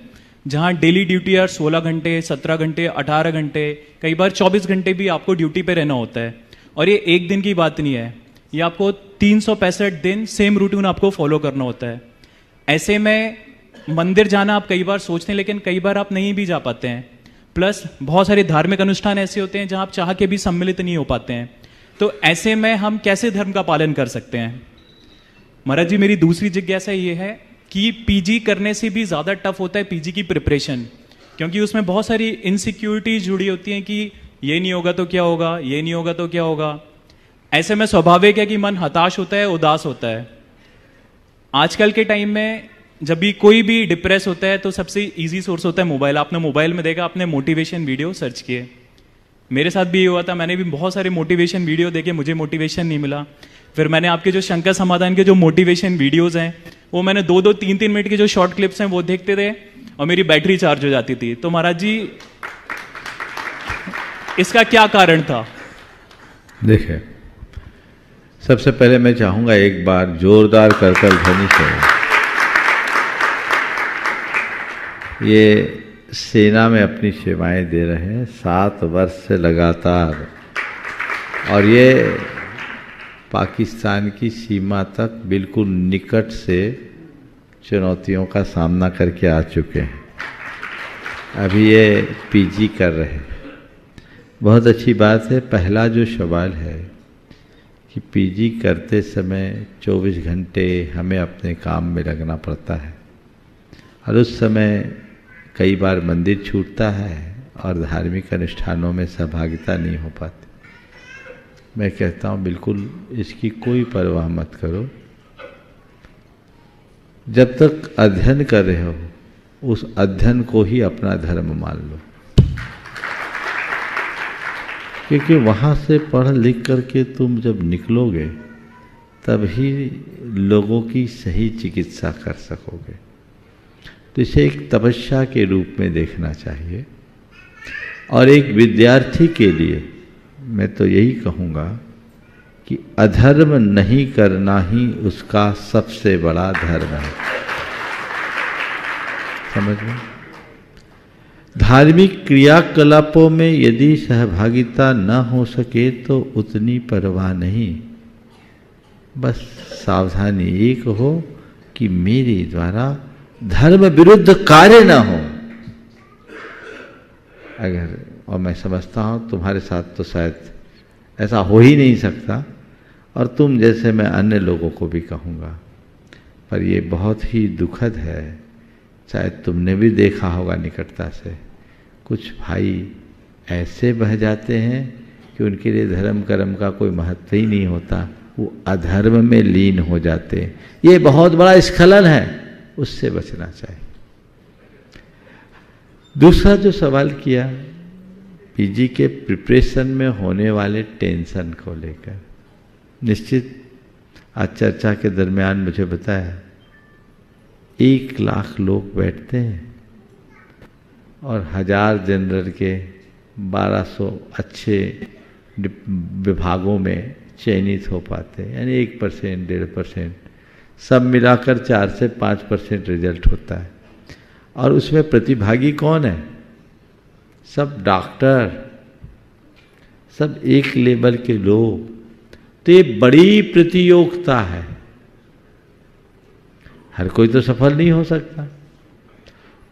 जहाँ डेली ड्यूटी 16 घंटे, 17 घंटे, 18 घंटे, कई बार 24 घंटे भी आपको ड्यूटी पे रहना होता है। और ये एक दिन की बात नहीं है, ये आपको 365 दिन सेम रूटीन आपको फॉलो करना होता है। ऐसे में मंदिर जाना आप कई बार सोचते हैं, लेकिन कई बार आप नहीं भी जा पाते हैं। प्लस बहुत सारे धार्मिक अनुष्ठान ऐसे होते हैं जहां आप चाह के भी सम्मिलित नहीं हो पाते हैं। तो ऐसे में हम कैसे धर्म का पालन कर सकते हैं? महाराज जी, मेरी दूसरी जिज्ञासा ये है कि पीजी करने से भी ज़्यादा टफ होता है पीजी की प्रिपरेशन, क्योंकि उसमें बहुत सारी इनसिक्योरिटीज जुड़ी होती हैं कि ये नहीं होगा तो क्या होगा, ये नहीं होगा तो क्या होगा। ऐसे में स्वाभाविक है कि मन हताश होता है, उदास होता है। आजकल के टाइम में जब भी कोई भी डिप्रेस होता है तो सबसे इजी सोर्स होता है मोबाइल। आपने मोबाइल में देखा, आपने मोटिवेशन वीडियो सर्च किए। मेरे साथ भी ये हुआ था, मैंने भी बहुत सारे मोटिवेशन वीडियो देखे, मुझे मोटिवेशन नहीं मिला। फिर मैंने आपके जो शंका समाधान के जो मोटिवेशन वीडियोस हैं, वो मैंने 2-2, 3-3 मिनट के जो शॉर्ट क्लिप्स हैं वो देखते थे और मेरी बैटरी चार्ज हो जाती थी। तो महाराज जी, इसका क्या कारण था? देखिए, सबसे पहले मैं चाहूंगा एक बार जोरदार करकल ध्वनि से, ये सेना में अपनी सेवाएं दे रहे हैं 7 वर्ष से लगातार, और ये पाकिस्तान की सीमा तक बिल्कुल निकट से चुनौतियों का सामना करके आ चुके हैं। अभी ये पीजी कर रहे हैं, बहुत अच्छी बात है। पहला जो सवाल है कि पीजी करते समय 24 घंटे हमें अपने काम में लगना पड़ता है और उस समय कई बार मंदिर छूटता है और धार्मिक अनुष्ठानों में सहभागिता नहीं हो पाती। मैं कहता हूँ बिल्कुल इसकी कोई परवाह मत करो। जब तक अध्ययन कर रहे हो उस अध्ययन को ही अपना धर्म मान लो, क्योंकि वहाँ से पढ़ लिख करके तुम जब निकलोगे तभी लोगों की सही चिकित्सा कर सकोगे। तो इसे एक तपस्या के रूप में देखना चाहिए। और एक विद्यार्थी के लिए मैं तो यही कहूँगा कि अधर्म नहीं करना ही उसका सबसे बड़ा धर्म है। समझ में? धार्मिक क्रियाकलापों में यदि सहभागिता न हो सके तो उतनी परवाह नहीं, बस सावधानी एक हो कि मेरे द्वारा धर्म विरुद्ध कार्य न हो। अगर, और मैं समझता हूँ तुम्हारे साथ तो शायद ऐसा हो ही नहीं सकता, और तुम जैसे मैं अन्य लोगों को भी कहूँगा, पर ये बहुत ही दुखद है। शायद तुमने भी देखा होगा निकटता से, कुछ भाई ऐसे बह जाते हैं कि उनके लिए धर्म कर्म का कोई महत्व ही नहीं होता, वो अधर्म में लीन हो जाते हैं। ये बहुत बड़ा स्खलन है, उससे बचना चाहिए। दूसरा जो सवाल किया पीजी के प्रिपरेशन में होने वाले टेंशन को लेकर, निश्चित आज चर्चा के दरमियान मुझे बताया 1 लाख लोग बैठते हैं और 1000 जनरल के 1200 अच्छे विभागों में चयनित हो पाते हैं, यानी 1%, 1.5%, सब मिलाकर 4 से 5% रिजल्ट होता है। और उसमें प्रतिभागी कौन है? सब डॉक्टर, सब एक लेवल के लोग। तो ये बड़ी प्रतियोगिता है, हर कोई तो सफल नहीं हो सकता।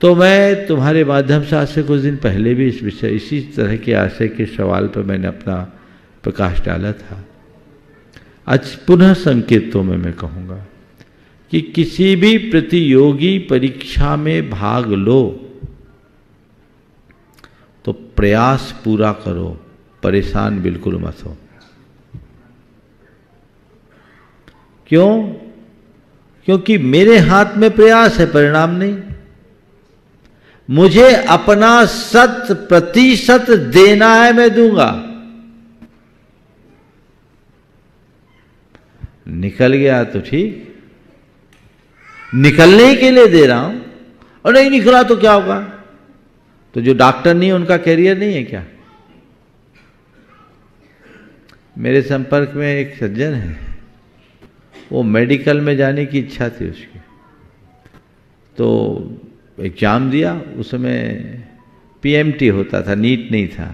तो मैं तुम्हारे माध्यम से आज से कुछ दिन पहले भी इस विषय, इसी तरह के आशय के सवाल पर मैंने अपना प्रकाश डाला था। आज पुनः संकेतों में मैं कहूँगा कि किसी भी प्रतियोगी परीक्षा में भाग लो तो प्रयास पूरा करो, परेशान बिल्कुल मत हो। क्यों? क्योंकि मेरे हाथ में प्रयास है, परिणाम नहीं। मुझे अपना 100% देना है, मैं दूंगा। निकल गया तो ठीक, निकलने के लिए दे रहा हूं, और नहीं निकला तो क्या होगा? तो जो डॉक्टर नहीं है उनका कैरियर नहीं है क्या? मेरे संपर्क में एक सज्जन है, वो मेडिकल में जाने की इच्छा थी उसकी, तो एग्जाम दिया, उसमें पीएमटी होता था, नीट नहीं था,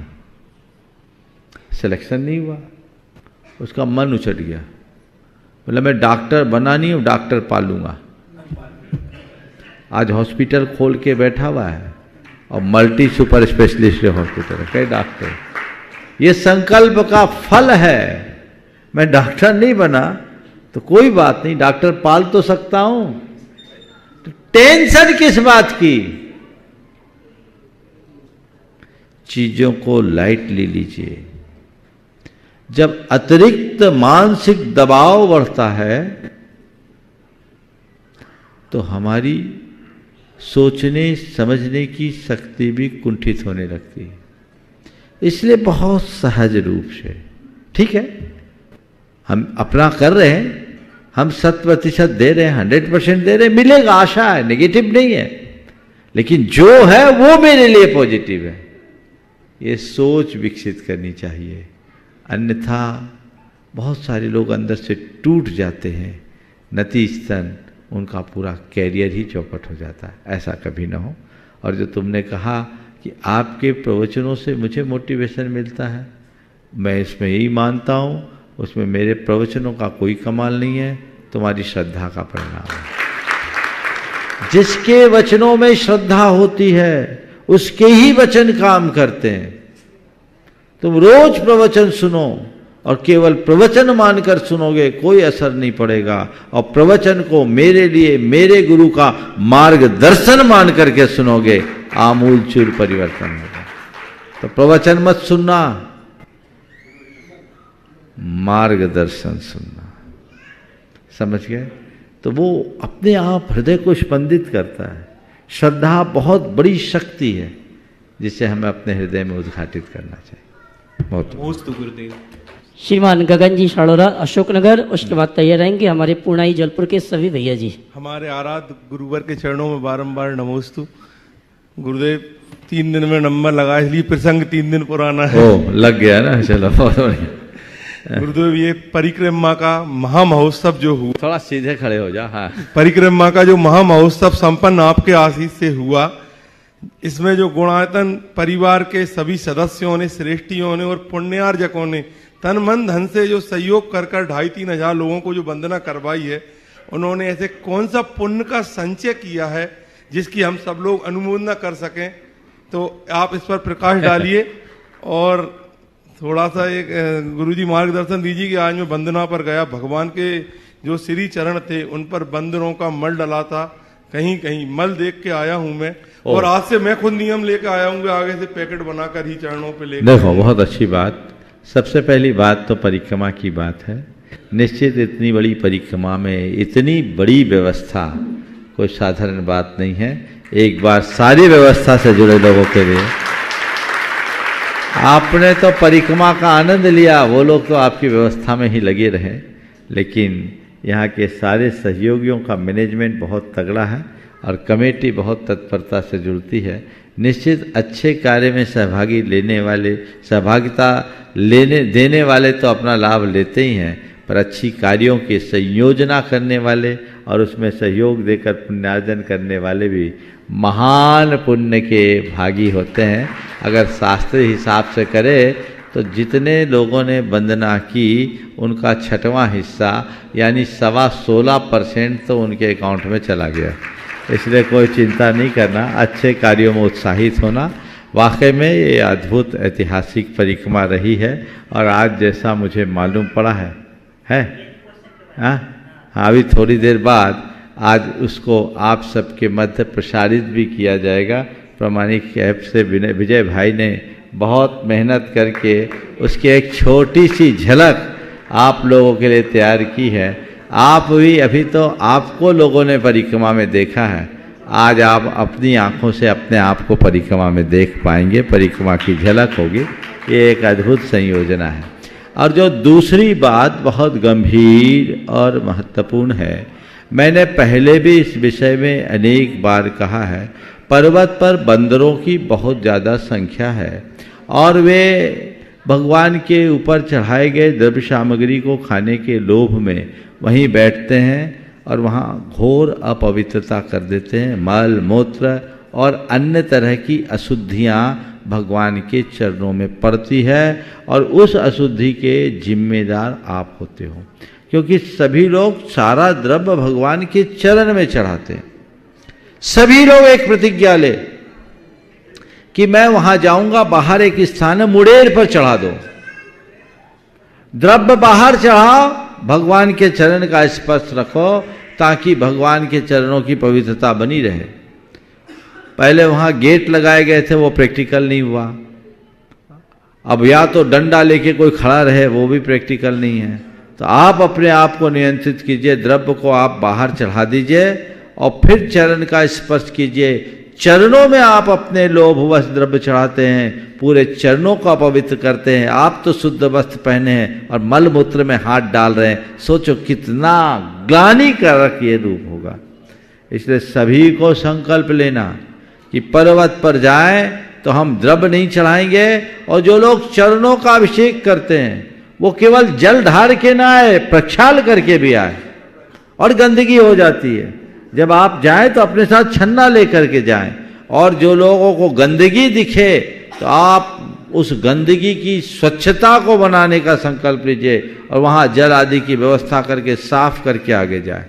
सिलेक्शन नहीं हुआ, उसका मन उछट गया, बोला मैं डॉक्टर बना नहीं हूं, डॉक्टर पालूंगा। आज हॉस्पिटल खोल के बैठा हुआ है और मल्टी सुपर स्पेशलिस्ट हॉस्पिटल है, कई डॉक्टर। ये संकल्प का फल है। मैं डॉक्टर नहीं बना तो कोई बात नहीं, डॉक्टर पाल तो सकता हूं, तो टेंशन किस बात की? चीजों को लाइटली लीजिए। जब अतिरिक्त मानसिक दबाव बढ़ता है तो हमारी सोचने समझने की शक्ति भी कुंठित होने लगती है। इसलिए बहुत सहज रूप से, ठीक है, हम अपना कर रहे हैं, हम 100% दे रहे हैं, 100% दे रहे हैं, मिलेगा, आशा है, नेगेटिव नहीं है, लेकिन जो है वो मेरे लिए पॉजिटिव है, ये सोच विकसित करनी चाहिए। अन्यथा बहुत सारे लोग अंदर से टूट जाते हैं, नतीजतन उनका पूरा कैरियर ही चौपट हो जाता है। ऐसा कभी ना हो। और जो तुमने कहा कि आपके प्रवचनों से मुझे मोटिवेशन मिलता है, मैं इसमें यही मानता हूँ, उसमें मेरे प्रवचनों का कोई कमाल नहीं है, तुम्हारी श्रद्धा का परिणाम है। जिसके वचनों में श्रद्धा होती है उसके ही वचन काम करते हैं। तुम रोज प्रवचन सुनो और केवल प्रवचन मानकर सुनोगे, कोई असर नहीं पड़ेगा। और प्रवचन को मेरे लिए, मेरे गुरु का मार्गदर्शन मान करके सुनोगे, आमूल चूल परिवर्तन होगा। तो प्रवचन मत सुनना, मार्गदर्शन सुनना। समझ गए? तो वो अपने आप हृदय को स्पंदित करता है। श्रद्धा बहुत बड़ी शक्ति है जिसे हमें अपने हृदय में उद्घाटित करना चाहिए। बहुत गुरुदेव। श्रीमान गगन जी शाड़ोरा अशोकनगर, उसके बाद तैयार रहेंगे हमारे पूर्णाई जलपुर के सभी भैया जी। हमारे आराध्य गुरुवर के चरणों में बारंबार नमोस्तु। गुरुदेव 3 दिन में नंबर लगा, इसलिए प्रसंग 3 दिन पुराना है। ओ, लग गया ना, चलो बहुत बढ़िया। गुरुदेव ये परिक्रमा का महामहोत्सव जो हुआ, थोड़ा सीधे खड़े हो जा। हाँ, परिक्रमा का जो महामहोत्सव संपन्न आपके आशीष से हुआ, इसमें जो गुणायतन परिवार के सभी सदस्यों ने, श्रेष्ठियों ने और पुण्यार्जकों ने तन मन धन से जो सहयोग कर 2,500-3 हजार लोगों को जो वंदना करवाई है, उन्होंने ऐसे कौन सा पुण्य का संचय किया है जिसकी हम सब लोग अनुमोदना कर सकें? तो आप इस पर प्रकाश डालिए और थोड़ा सा एक गुरुजी मार्गदर्शन दीजिए कि आज मैं वंदना पर गया, भगवान के जो श्री चरण थे उन पर बंदरों का मल डला था, कहीं कहीं मल देख के आया हूं मैं। और आज से मैं खुद नियम लेके आया हूँ, आगे से पैकेट बनाकर ही चरणों पे लेकर। देखो, बहुत अच्छी बात। सबसे पहली बात तो परिक्रमा की बात है। निश्चित इतनी बड़ी परिक्रमा में इतनी बड़ी व्यवस्था कोई साधारण बात नहीं है। एक बार सारी व्यवस्था से जुड़े लोगों के लिए आपने तो परिक्रमा का आनंद लिया, वो लोग तो आपकी व्यवस्था में ही लगे रहे, लेकिन यहाँ के सारे सहयोगियों का मैनेजमेंट बहुत तगड़ा है और कमेटी बहुत तत्परता से जुड़ती है। निश्चित अच्छे कार्य में सहभागिता देने वाले तो अपना लाभ लेते ही हैं, पर अच्छी कार्यों की संयोजना करने वाले और उसमें सहयोग देकर पुण्यार्जन करने वाले भी महान पुण्य के भागी होते हैं। अगर शास्त्रीय हिसाब से करें तो जितने लोगों ने वंदना की उनका 6वां हिस्सा यानी 16.25% तो उनके अकाउंट में चला गया। इसलिए कोई चिंता नहीं करना, अच्छे कार्यों में उत्साहित होना। वाकई में ये अद्भुत ऐतिहासिक परिक्रमा रही है और आज जैसा मुझे मालूम पड़ा है हाँ, अभी थोड़ी देर बाद आज उसको आप सबके मध्य प्रसारित भी किया जाएगा। प्रामाणिक ऐप से विजय भाई ने बहुत मेहनत करके उसकी एक छोटी सी झलक आप लोगों के लिए तैयार की है। आप भी अभी तो आपको लोगों ने परिक्रमा में देखा है, आज आप अपनी आंखों से अपने आप को परिक्रमा में देख पाएंगे, परिक्रमा की झलक होगी। ये एक अद्भुत संयोजना है। और जो दूसरी बात बहुत गंभीर और महत्वपूर्ण है, मैंने पहले भी इस विषय में अनेक बार कहा है, पर्वत पर बंदरों की बहुत ज़्यादा संख्या है और वे भगवान के ऊपर चढ़ाए गए द्रव्य सामग्री को खाने के लोभ में वहीं बैठते हैं और वहाँ घोर अपवित्रता कर देते हैं। मल मूत्र और अन्य तरह की अशुद्धियाँ भगवान के चरणों में पड़ती है और उस अशुद्धि के जिम्मेदार आप होते हो, क्योंकि सभी लोग सारा द्रव्य भगवान के चरण में चढ़ाते हैं। सभी लोग एक प्रतिज्ञा ले कि मैं वहां जाऊंगा, बाहर एक स्थान है, मुड़ेर पर चढ़ा दो, द्रव्य बाहर चढ़ाओ, भगवान के चरण का स्पर्श रखो ताकि भगवान के चरणों की पवित्रता बनी रहे। पहले वहां गेट लगाए गए थे, वो प्रैक्टिकल नहीं हुआ। अब या तो डंडा लेके कोई खड़ा रहे, वो भी प्रैक्टिकल नहीं है। तो आप अपने आप को नियंत्रित कीजिए, द्रव्य को आप बाहर चढ़ा दीजिए और फिर चरण का स्पर्श कीजिए। चरणों में आप अपने लोभवश द्रव्य चढ़ाते हैं, पूरे चरणों को पवित्र करते हैं। आप तो शुद्ध वस्त्र पहने हैं और मल मूत्र में हाथ डाल रहे हैं। सोचो कितना ग्लानिकारक ये रूप होगा। इसलिए सभी को संकल्प लेना कि पर्वत पर जाएं तो हम द्रव्य नहीं चढ़ाएंगे, और जो लोग चरणों का अभिषेक करते हैं वो केवल जल ढार के ना आए, प्रक्षाल करके भी आए, और गंदगी हो जाती है। जब आप जाएं तो अपने साथ छन्ना लेकर के जाएं, और जो लोगों को गंदगी दिखे तो आप उस गंदगी की स्वच्छता को बनाने का संकल्प लीजिए और वहाँ जल आदि की व्यवस्था करके साफ करके आगे जाए।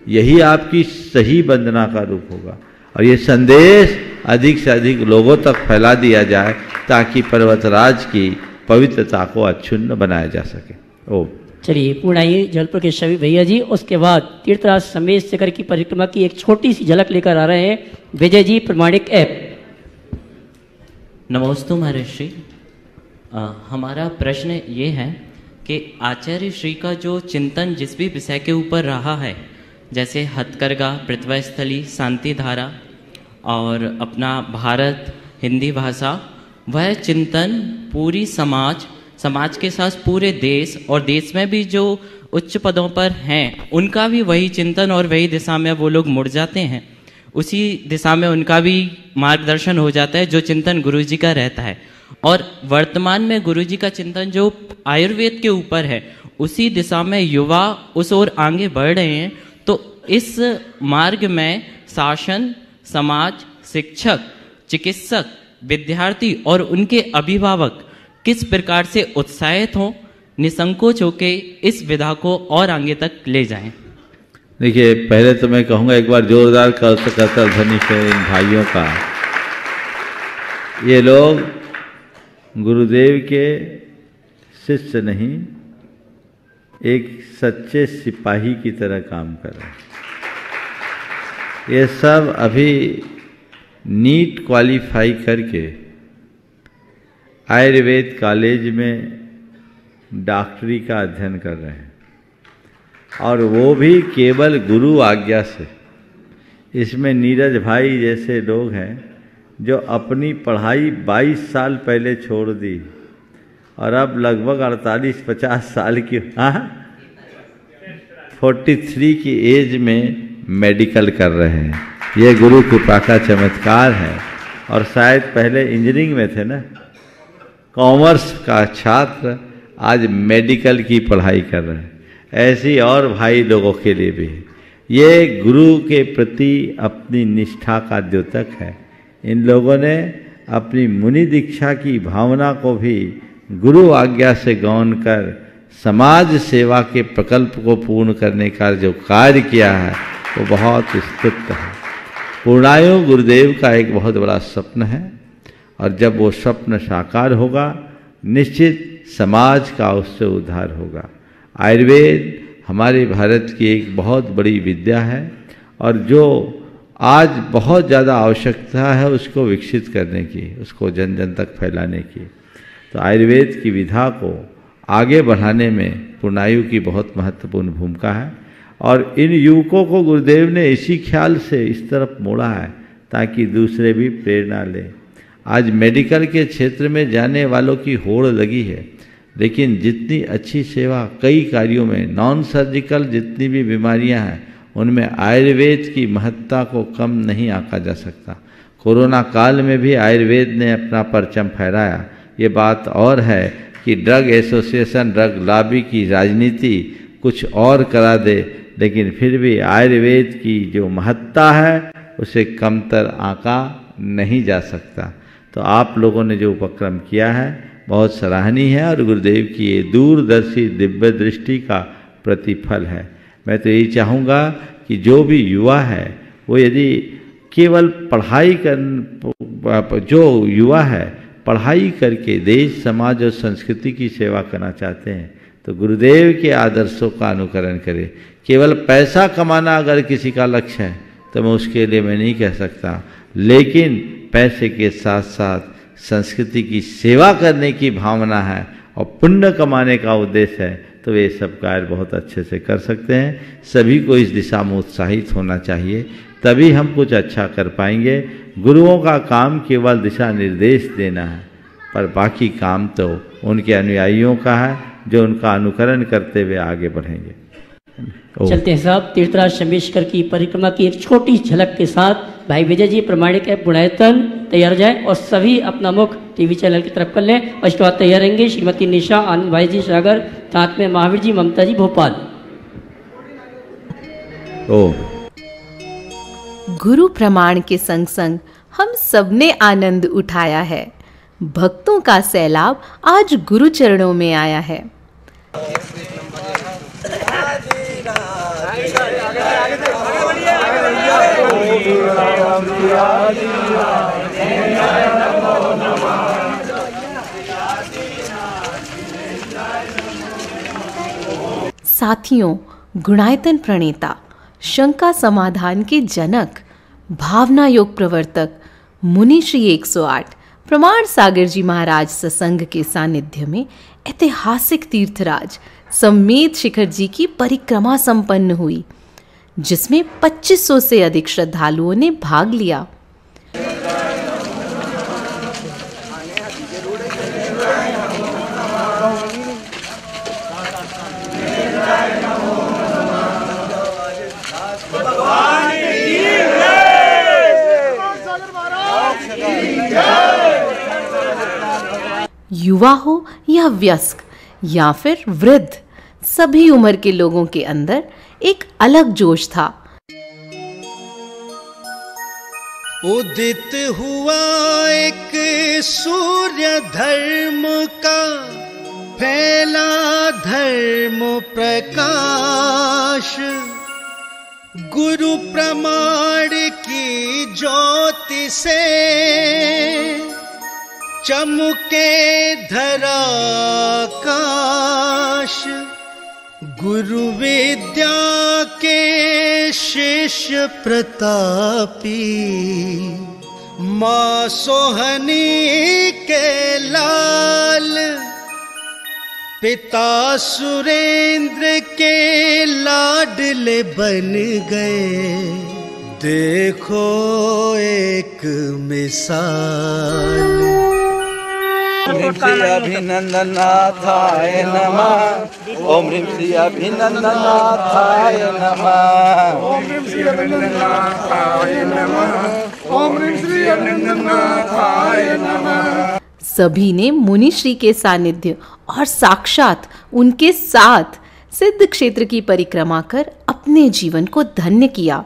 यही आपकी सही वंदना का रूप होगा। और ये संदेश अधिक से अधिक लोगों तक फैला दिया जाए ताकि पर्वतराज की पवित्रता को अक्षुण्ण बनाया जा सके। ओम। चलिए पूर्ण आइए जलपुर के सभी भैया जी। उसके बाद तीर्थराज समेत शिखर की परिक्रमा की एक छोटी सी झलक लेकर आ रहे हैं विजय जी प्रमाणिक ऐप। नमोस्तु महर्षि। हमारा प्रश्न ये है कि आचार्य श्री का जो चिंतन जिस भी विषय के ऊपर रहा है, जैसे हथकरघा, पृथ्वीस्थली, शांति धारा और अपना भारत, हिंदी भाषा, वह चिंतन पूरी समाज के साथ पूरे देश और देश में भी जो उच्च पदों पर हैं उनका भी वही चिंतन और वही दिशा में वो लोग मुड़ जाते हैं, उसी दिशा में उनका भी मार्गदर्शन हो जाता है जो चिंतन गुरु जी का रहता है। और वर्तमान में गुरु जी का चिंतन जो आयुर्वेद के ऊपर है, उसी दिशा में युवा उस ओर आगे बढ़ रहे हैं। तो इस मार्ग में शासन, समाज, शिक्षक, चिकित्सक, विद्यार्थी और उनके अभिभावक किस प्रकार से उत्साहित हों, निसंकोच होके इस विधा को और आगे तक ले जाएं। देखिए, पहले तो मैं कहूँगा एक बार जोरदार करतल ध्वनि से इन भाइयों का। ये लोग गुरुदेव के शिष्य नहीं, एक सच्चे सिपाही की तरह काम कर रहे हैं। ये सब अभी नीट क्वालिफाई करके आयुर्वेद कॉलेज में डॉक्टरी का अध्ययन कर रहे हैं, और वो भी केवल गुरु आज्ञा से। इसमें नीरज भाई जैसे लोग हैं जो अपनी पढ़ाई 22 साल पहले छोड़ दी और अब लगभग 48-50 साल की 43 की एज में मेडिकल कर रहे हैं। ये गुरु कृपा का चमत्कार है। और शायद पहले इंजीनियरिंग में थे ना, कॉमर्स का छात्र आज मेडिकल की पढ़ाई कर रहे हैं। ऐसी और भाई लोगों के लिए भी ये गुरु के प्रति अपनी निष्ठा का द्योतक है। इन लोगों ने अपनी मुनि दीक्षा की भावना को भी गुरु आज्ञा से गौन कर समाज सेवा के प्रकल्प को पूर्ण करने का जो कार्य किया है वो बहुत स्तुत्य है। पूर्णायु गुरुदेव का एक बहुत बड़ा स्वप्न है, और जब वो स्वप्न साकार होगा निश्चित समाज का उससे उद्धार होगा। आयुर्वेद हमारे भारत की एक बहुत बड़ी विद्या है, और जो आज बहुत ज़्यादा आवश्यकता है उसको विकसित करने की, उसको जन जन तक फैलाने की। तो आयुर्वेद की विधा को आगे बढ़ाने में पूर्णायु की बहुत महत्वपूर्ण भूमिका है। और इन युवकों को गुरुदेव ने इसी ख्याल से इस तरफ मोड़ा है ताकि दूसरे भी प्रेरणा लें। आज मेडिकल के क्षेत्र में जाने वालों की होड़ लगी है, लेकिन जितनी अच्छी सेवा कई कार्यों में, नॉन सर्जिकल जितनी भी बीमारियां हैं उनमें आयुर्वेद की महत्ता को कम नहीं आंका जा सकता। कोरोना काल में भी आयुर्वेद ने अपना परचम फहराया। ये बात और है कि ड्रग एसोसिएशन, ड्रग लॉबी की राजनीति कुछ और करा दे, लेकिन फिर भी आयुर्वेद की जो महत्ता है उसे कमतर आंका नहीं जा सकता। तो आप लोगों ने जो उपक्रम किया है बहुत सराहनीय है, और गुरुदेव की ये दूरदर्शी दिव्य दृष्टि का प्रतिफल है। मैं तो यही चाहूँगा कि जो भी युवा है वो यदि केवल पढ़ाई जो युवा है पढ़ाई करके देश, समाज और संस्कृति की सेवा करना चाहते हैं तो गुरुदेव के आदर्शों का अनुकरण करें। केवल पैसा कमाना अगर किसी का लक्ष्य है तो मैं उसके लिए मैं नहीं कह सकता, लेकिन पैसे के साथ साथ संस्कृति की सेवा करने की भावना है और पुण्य कमाने का उद्देश्य है तो वे सब कार्य बहुत अच्छे से कर सकते हैं। सभी को इस दिशा में उत्साहित होना चाहिए, तभी हम कुछ अच्छा कर पाएंगे। गुरुओं का काम केवल दिशा निर्देश देना है, पर बाकी काम तो उनके अनुयायियों का है जो उनका अनुकरण करते हुए आगे बढ़ेंगे। चलते हैं साहब तीर्थराज शंभेश्वर की परिक्रमा की एक छोटी झलक के साथ भाई विजय जी प्रमाणिक है पुणायतन तैयार जाए और सभी अपना मुख टीवी चैनल की तरफ कर लें। और इसके बाद तैयार रहेंगे श्रीमती निशा, आनंद भाई जी सागर, साथ में महावीर जी, ममता जी भोपाल। गुरु प्रमाण के संग संग हम सबने आनंद उठाया है। भक्तों का सैलाब आज गुरु चरणों में आया है। आगे साथियों, गुणायतन प्रणेता, शंका समाधान के जनक, भावना योग प्रवर्तक मुनि श्री 108 प्रमाण सागर जी महाराज सत्संग के सानिध्य में ऐतिहासिक तीर्थराज सम्मेद शिखर जी की परिक्रमा संपन्न हुई, जिसमें 2500 से अधिक श्रद्धालुओं ने भाग लिया। युवा हो या वयस्क या फिर वृद्ध, सभी उम्र के लोगों के अंदर एक अलग जोश था। उदित हुआ एक सूर्य धर्म का, फैला धर्म प्रकाश, गुरु प्रमाण की ज्योति से चमके धराकाश, गुरु विद्या के शिष्य प्रतापी, माँ सोहनी के लाल, पिता सुरेंद्र के लाडले बन गए। देखो एक मिसाल। ओम श्री अभिनंदनाथाय नमः। ओम श्री अभिनंदनाथाय नमः। ओम श्री अभिनंदनाथाय नमः। ओम श्री अभिनंदनाथाय नमः। सभी ने मुनि श्री के सानिध्य और साक्षात उनके साथ सिद्ध क्षेत्र की परिक्रमा कर अपने जीवन को धन्य किया।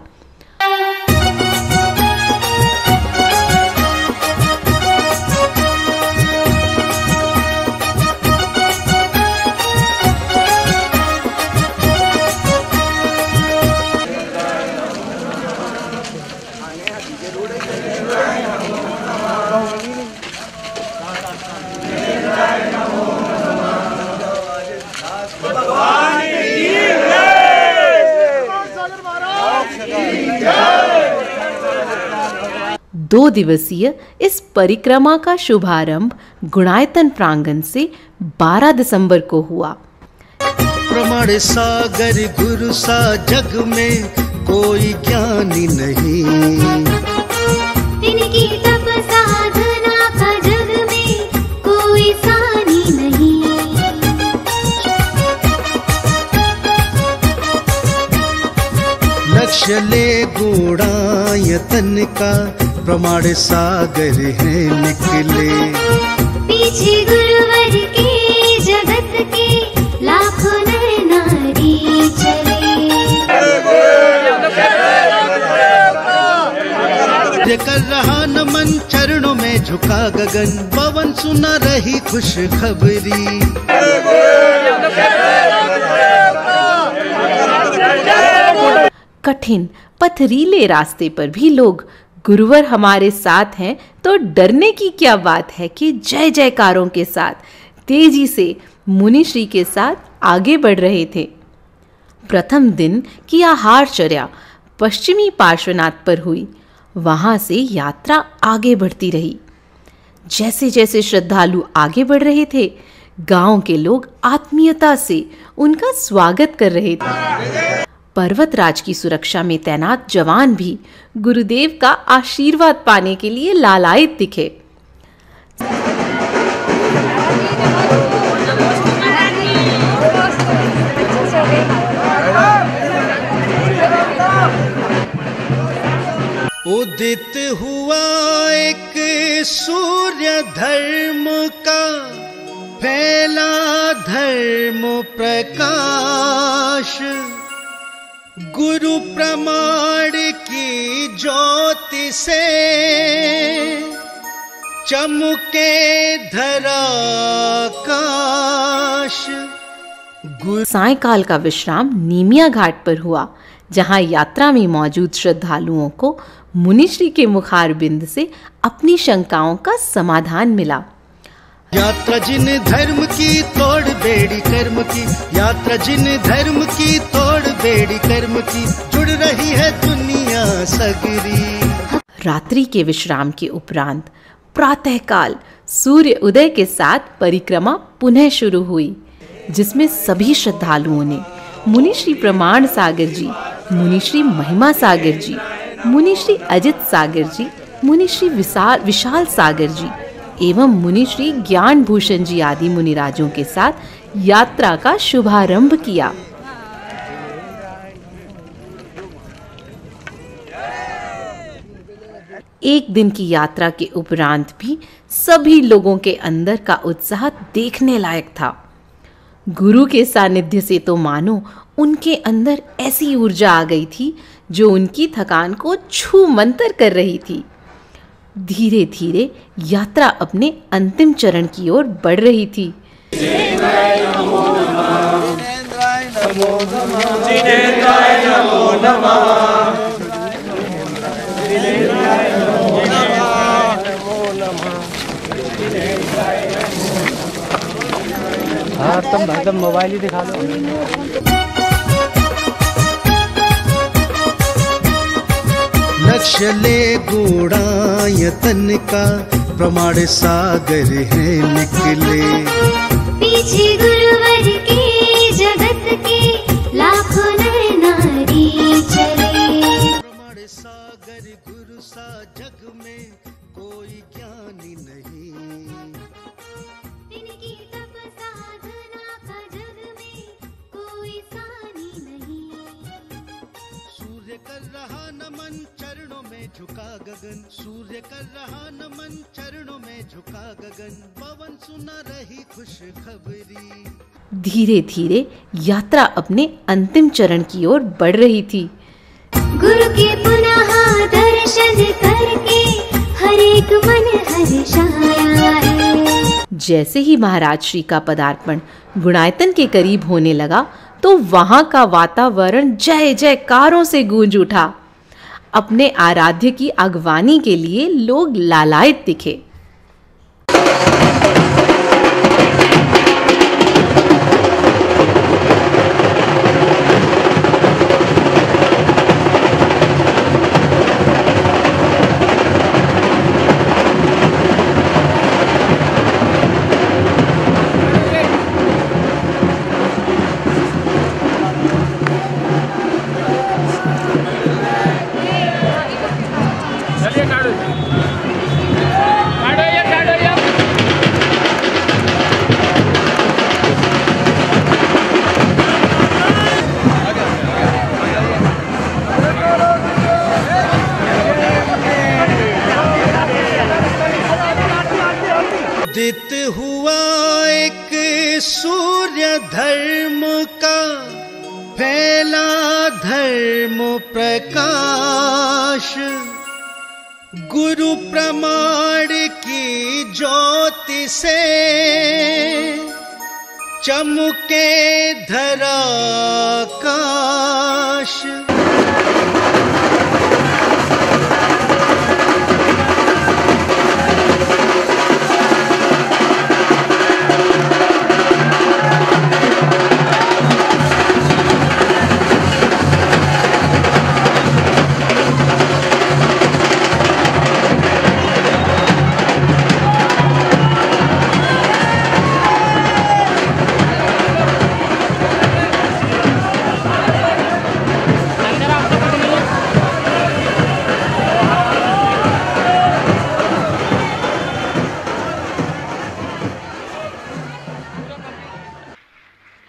दो दिवसीय इस परिक्रमा का शुभारंभ गुणायतन प्रांगण से 12 दिसंबर को हुआ। प्रमाण सागर गुरु सा जग में कोई ज्ञानी नहीं, इनकी तप साधना का जग में कोई सानी नहीं। लक्ष्य ले गुणायतन का, प्रमाण सागर है निकले। पीछे गुरुवर के जगत के लाखों नर नारी चले। कर रहा नमन चरणों में झुका गगन, पवन सुना रही खुश खबरी। कठिन पथरीले रास्ते पर भी लोग गुरुवर हमारे साथ हैं तो डरने की क्या बात है कि जय जयकारों के साथ तेजी से मुनि श्री के साथ आगे बढ़ रहे थे। प्रथम दिन की आहारचर्या पश्चिमी पार्श्वनाथ पर हुई, वहां से यात्रा आगे बढ़ती रही। जैसे जैसे श्रद्धालु आगे बढ़ रहे थे, गांव के लोग आत्मीयता से उनका स्वागत कर रहे थे। पर्वतराज की सुरक्षा में तैनात जवान भी गुरुदेव का आशीर्वाद पाने के लिए लालायित दिखे। उदित हुआ एक सूर्य धर्म का, फैला धर्म प्रकाश, गुरु प्रमाण की ज्योति से चमके धराकाश। सायकाल का विश्राम नीमिया घाट पर हुआ, जहां यात्रा में मौजूद श्रद्धालुओं को मुनिश्री के मुखारबिंद से अपनी शंकाओं का समाधान मिला। यात्रा जिन धर्म की तोड़ बेड़ी कर्म की, यात्रा जिन धर्म की तोड़ बेड़ी कर्म की, जुड़ रही है दुनिया सगरी। रात्रि के विश्राम के उपरांत प्रातःकाल सूर्य उदय के साथ परिक्रमा पुनः शुरू हुई, जिसमें सभी श्रद्धालुओं ने मुनि श्री प्रमाण सागर जी, मुनि श्री महिमा सागर जी, मुनि श्री अजित सागर जी, मुनि श्री विशाल सागर जी एवं मुनि श्री ज्ञान भूषण जी आदि मुनिराजों के साथ यात्रा का शुभारंभ किया। एक दिन की यात्रा के उपरांत भी सभी लोगों के अंदर का उत्साह देखने लायक था। गुरु के सानिध्य से तो मानो उनके अंदर ऐसी ऊर्जा आ गई थी जो उनकी थकान को छू मंतर कर रही थी। धीरे धीरे यात्रा अपने अंतिम चरण की ओर बढ़ रही थी। हाँ तुम मोबाइल ही दिखा दो। लक्ष्य ले गुणायतन का प्रमाण सागर है निकले, पीछे गुरुवर के जगत के लाखों नर नारी चले। प्रमाण सागर गुरु सा जग में कोई ज्ञानी नहीं, इनकी तप साधना का जग में कोई सानी नहीं। सूर्य कर रहा नमन चरणों में झुका गगन, सूर्य कर रहा नमन चरणों में झुका गगन, पवन सुना रही खुश खबरी। धीरे धीरे यात्रा अपने अंतिम चरण की ओर बढ़ रही थी। गुरु के पुनः दर्शन करके हर एक मन हर्षाया है। जैसे ही महाराज श्री का पदार्पण गुणायतन के करीब होने लगा तो वहां का वातावरण जय जयकारों से गूंज उठा। अपने आराध्य की अगवानी के लिए लोग लालायित दिखे। उदित हुआ एक सूर्य धर्म का, फैला धर्म प्रकाश, गुरु प्रमाण की ज्योति से चमके धरा आकाश।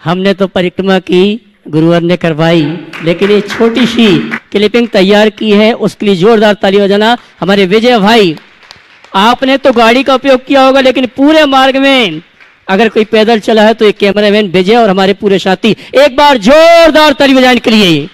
हमने तो परिक्रमा की, गुरुवर ने करवाई, लेकिन ये छोटी सी क्लिपिंग तैयार की है, उसके लिए जोरदार ताली बजाना हमारे विजय भाई। आपने तो गाड़ी का उपयोग किया होगा, लेकिन पूरे मार्ग में अगर कोई पैदल चला है तो ये कैमरामैन विजय और हमारे पूरे साथी, एक बार जोरदार ताली बजाने के लिए।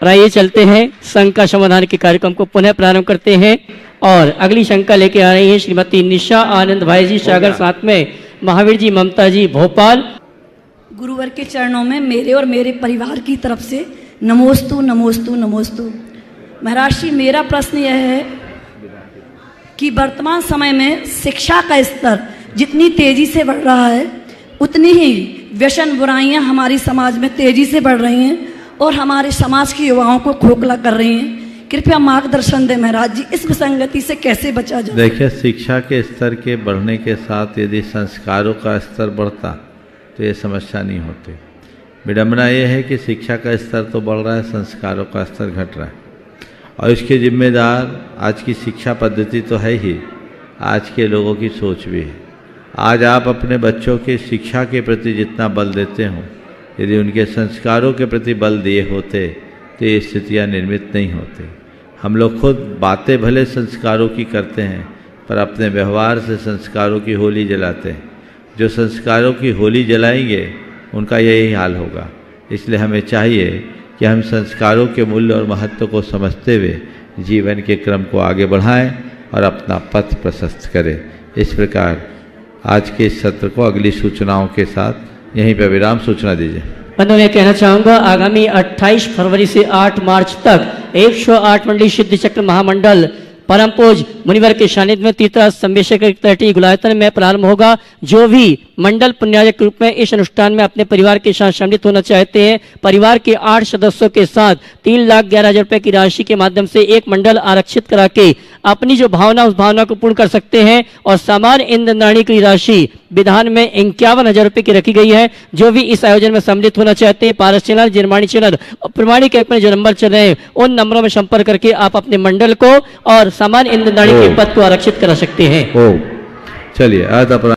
आइए चलते हैं, शंका समाधान के कार्यक्रम को पुनः प्रारंभ करते हैं और अगली शंका लेके आ रही है श्रीमती निशा आनंद भाई जी सागर, साथ में महावीर जी ममता जी भोपाल। गुरुवर के चरणों में मेरे और मेरे परिवार की तरफ से नमोस्तु नमोस्तु नमोस्तु। महाराज जी, मेरा प्रश्न यह है कि वर्तमान समय में शिक्षा का स्तर जितनी तेजी से बढ़ रहा है उतनी ही व्यसन बुराइयां हमारी समाज में तेजी से बढ़ रही हैं और हमारे समाज के युवाओं को खोखला कर रही हैं। कृपया मार्गदर्शन दें महाराज जी, इस विसंगति से कैसे बचा जाए। देखिए, शिक्षा के स्तर के बढ़ने के साथ यदि संस्कारों का स्तर बढ़ता तो ये समस्या नहीं होती। विडंबना ये है कि शिक्षा का स्तर तो बढ़ रहा है, संस्कारों का स्तर घट रहा है, और इसके जिम्मेदार आज की शिक्षा पद्धति तो है ही, आज के लोगों की सोच भी है। आज आप अपने बच्चों की शिक्षा के प्रति जितना बल देते हो, यदि उनके संस्कारों के प्रति बल दिए होते तो ये स्थितियाँ निर्मित नहीं होती। हम लोग खुद बातें भले संस्कारों की करते हैं, पर अपने व्यवहार से संस्कारों की होली जलाते हैं। जो संस्कारों की होली जलाएंगे उनका यही हाल होगा। इसलिए हमें चाहिए कि हम संस्कारों के मूल्य और महत्व को समझते हुए जीवन के क्रम को आगे बढ़ाएं और अपना पथ प्रशस्त करें। इस प्रकार आज के इस सत्र को अगली सूचनाओं के साथ यहीं पर विराम। सूचना दीजिए। बंधु, मैं कहना चाहूँगा आगामी 28 फरवरी से 8 मार्च तक 108 मंडली सिद्धि चक्र महामंडल परम पूज मुनिवर के सानिध्य में तीर्थ संवेशक तटी गुलायतन में प्रारंभ होगा। जो भी मंडल पुण्याजक के रूप में इस अनुष्ठान में अपने परिवार के साथ सम्मिलित होना चाहते हैं, परिवार के 8 सदस्यों के साथ 3,11,000 रुपए की राशि के माध्यम से एक मंडल आरक्षित करा के अपनी जो भावना उस भावना को पूर्ण कर सकते हैं। और सामान्य इंद्रनाणी की राशि विधान में 51,000 रुपए की रखी गई है। जो भी इस आयोजन में सम्मिलित होना चाहते हैं, पारस चैनल, जिरमाणी चैनल और प्रमाणिक अपने जो नंबर चल रहे हैं उन नंबरों में संपर्क करके आप अपने मंडल को और सामान्य इंद्रनाणी के पद को आरक्षित करा सकते हैं। चलिए आज अपना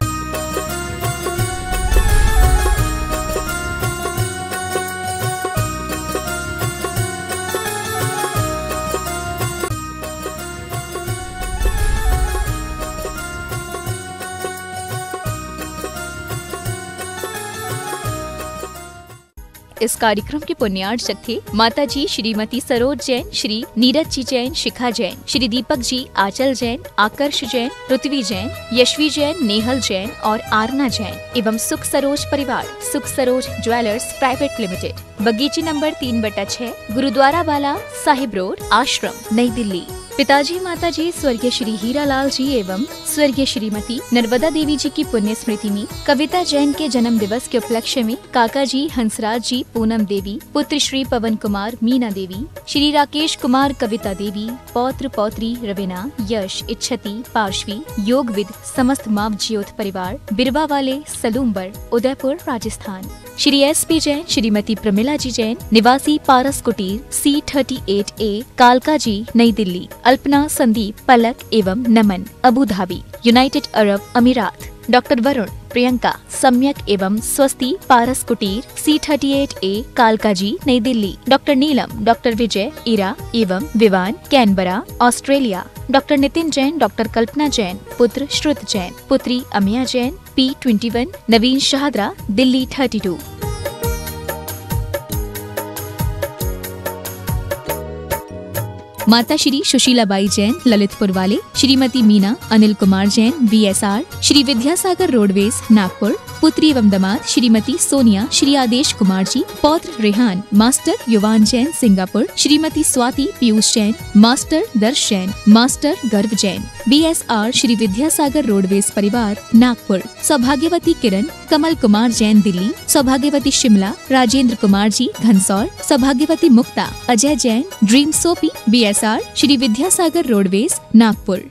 इस कार्यक्रम के पुण्यार्चक थे माता जी श्रीमती सरोज जैन, श्री नीरज जी जैन, शिखा जैन, श्री दीपक जी, आंचल जैन, आकर्ष जैन, पृथ्वी जैन, यशवी जैन, नेहल जैन और आरना जैन एवं सुख सरोज परिवार, सुख सरोज ज्वेलर्स प्राइवेट लिमिटेड, बगीची नंबर 3/6, गुरुद्वारा वाला साहिब रोड, आश्रम, नई दिल्ली। पिताजी माताजी स्वर्गीय श्री हीरालाल जी एवं स्वर्गीय श्रीमती नर्मदा देवी जी की पुण्य स्मृति में कविता जैन के जन्म दिवस के उपलक्ष्य में काका जी हंसराज जी, पूनम देवी, पुत्र श्री पवन कुमार, मीना देवी, श्री राकेश कुमार, कविता देवी, पौत्र पौत्री रवीना, यश, इच्छति, पार्श्वी, योगविद, समस्त माव ज्योत परिवार, बिरवा वाले, सलूम्बर, उदयपुर, राजस्थान। श्री SP जैन, श्रीमती प्रमिला जी जैन, निवासी पारस कुटीर, C38A, कालका जी, नई दिल्ली। अल्पना, संदीप, पलक एवं नमन, अबू धाबी, यूनाइटेड अरब अमीरात। डॉक्टर वरुण, प्रियंका, सम्यक एवं स्वस्ति, पारस कुटीर, C38A, कालका जी, नई दिल्ली। डॉक्टर नीलम, डॉक्टर विजय, इरा एवं Vivaan, Canberra, Australia. Doctor Nitin Jain, doctor Kalpana Jain, पुत्र श्रुत जैन, पुत्री अमिया जैन, P21, नवीन शाहदरा, दिल्ली 32। माता श्री सुशीलाबाई जैन, ललितपुर वाले, श्रीमती मीना, अनिल कुमार जैन, VSR, श्री विद्यासागर रोडवेज, नागपुर। पुत्री एवं दामाद श्रीमती सोनिया, श्री आदेश कुमार जी, पौत्र रेहान, मास्टर युवान जैन, सिंगापुर। श्रीमती स्वाति पीयूष जैन, मास्टर दर्श जैन, मास्टर गर्व जैन, BSR, श्री विद्यासागर रोडवेज परिवार, नागपुर। सौभाग्यवती किरण, कमल कुमार जैन, दिल्ली। सौभाग्यवती शिमला, राजेंद्र कुमार जी, घनसौर। सौभाग्यवती Mukta, Ajay Jain, dream soapy, BSR, Shri Vidyasagar roadways, Nagpur.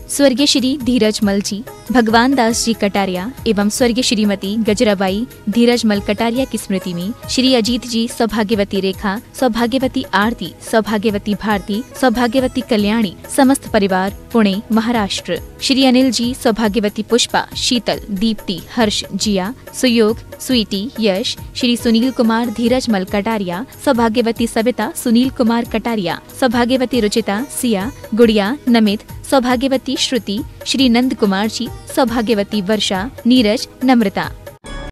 स्वर्गीय श्री धीरज मल जी, भगवान दास जी कटारिया एवं स्वर्गीय श्रीमती गजराबाई धीरज मल कटारिया की स्मृति में श्री अजीत जी, सौभाग्यवती रेखा, सौभाग्यवती आरती, सौभाग्यवती भारती, सौभाग्यवती कल्याणी, समस्त परिवार, पुणे, महाराष्ट्र। श्री अनिल जी, सौभाग्यवती पुष्पा, शीतल, दीप्ति, हर्ष, जिया, सुयोग, स्वीटी, यश। श्री सुनील कुमार धीरज मल कटारिया, सौभाग्यवती सविता, सुनील कुमार कटारिया, सौभाग्यवती रुचिता, सिया, गुड़िया, नमित, सौभाग्यवती श्रुति, श्री नंद कुमार जी, सौभाग्यवती वर्षा, नीरज, नम्रता।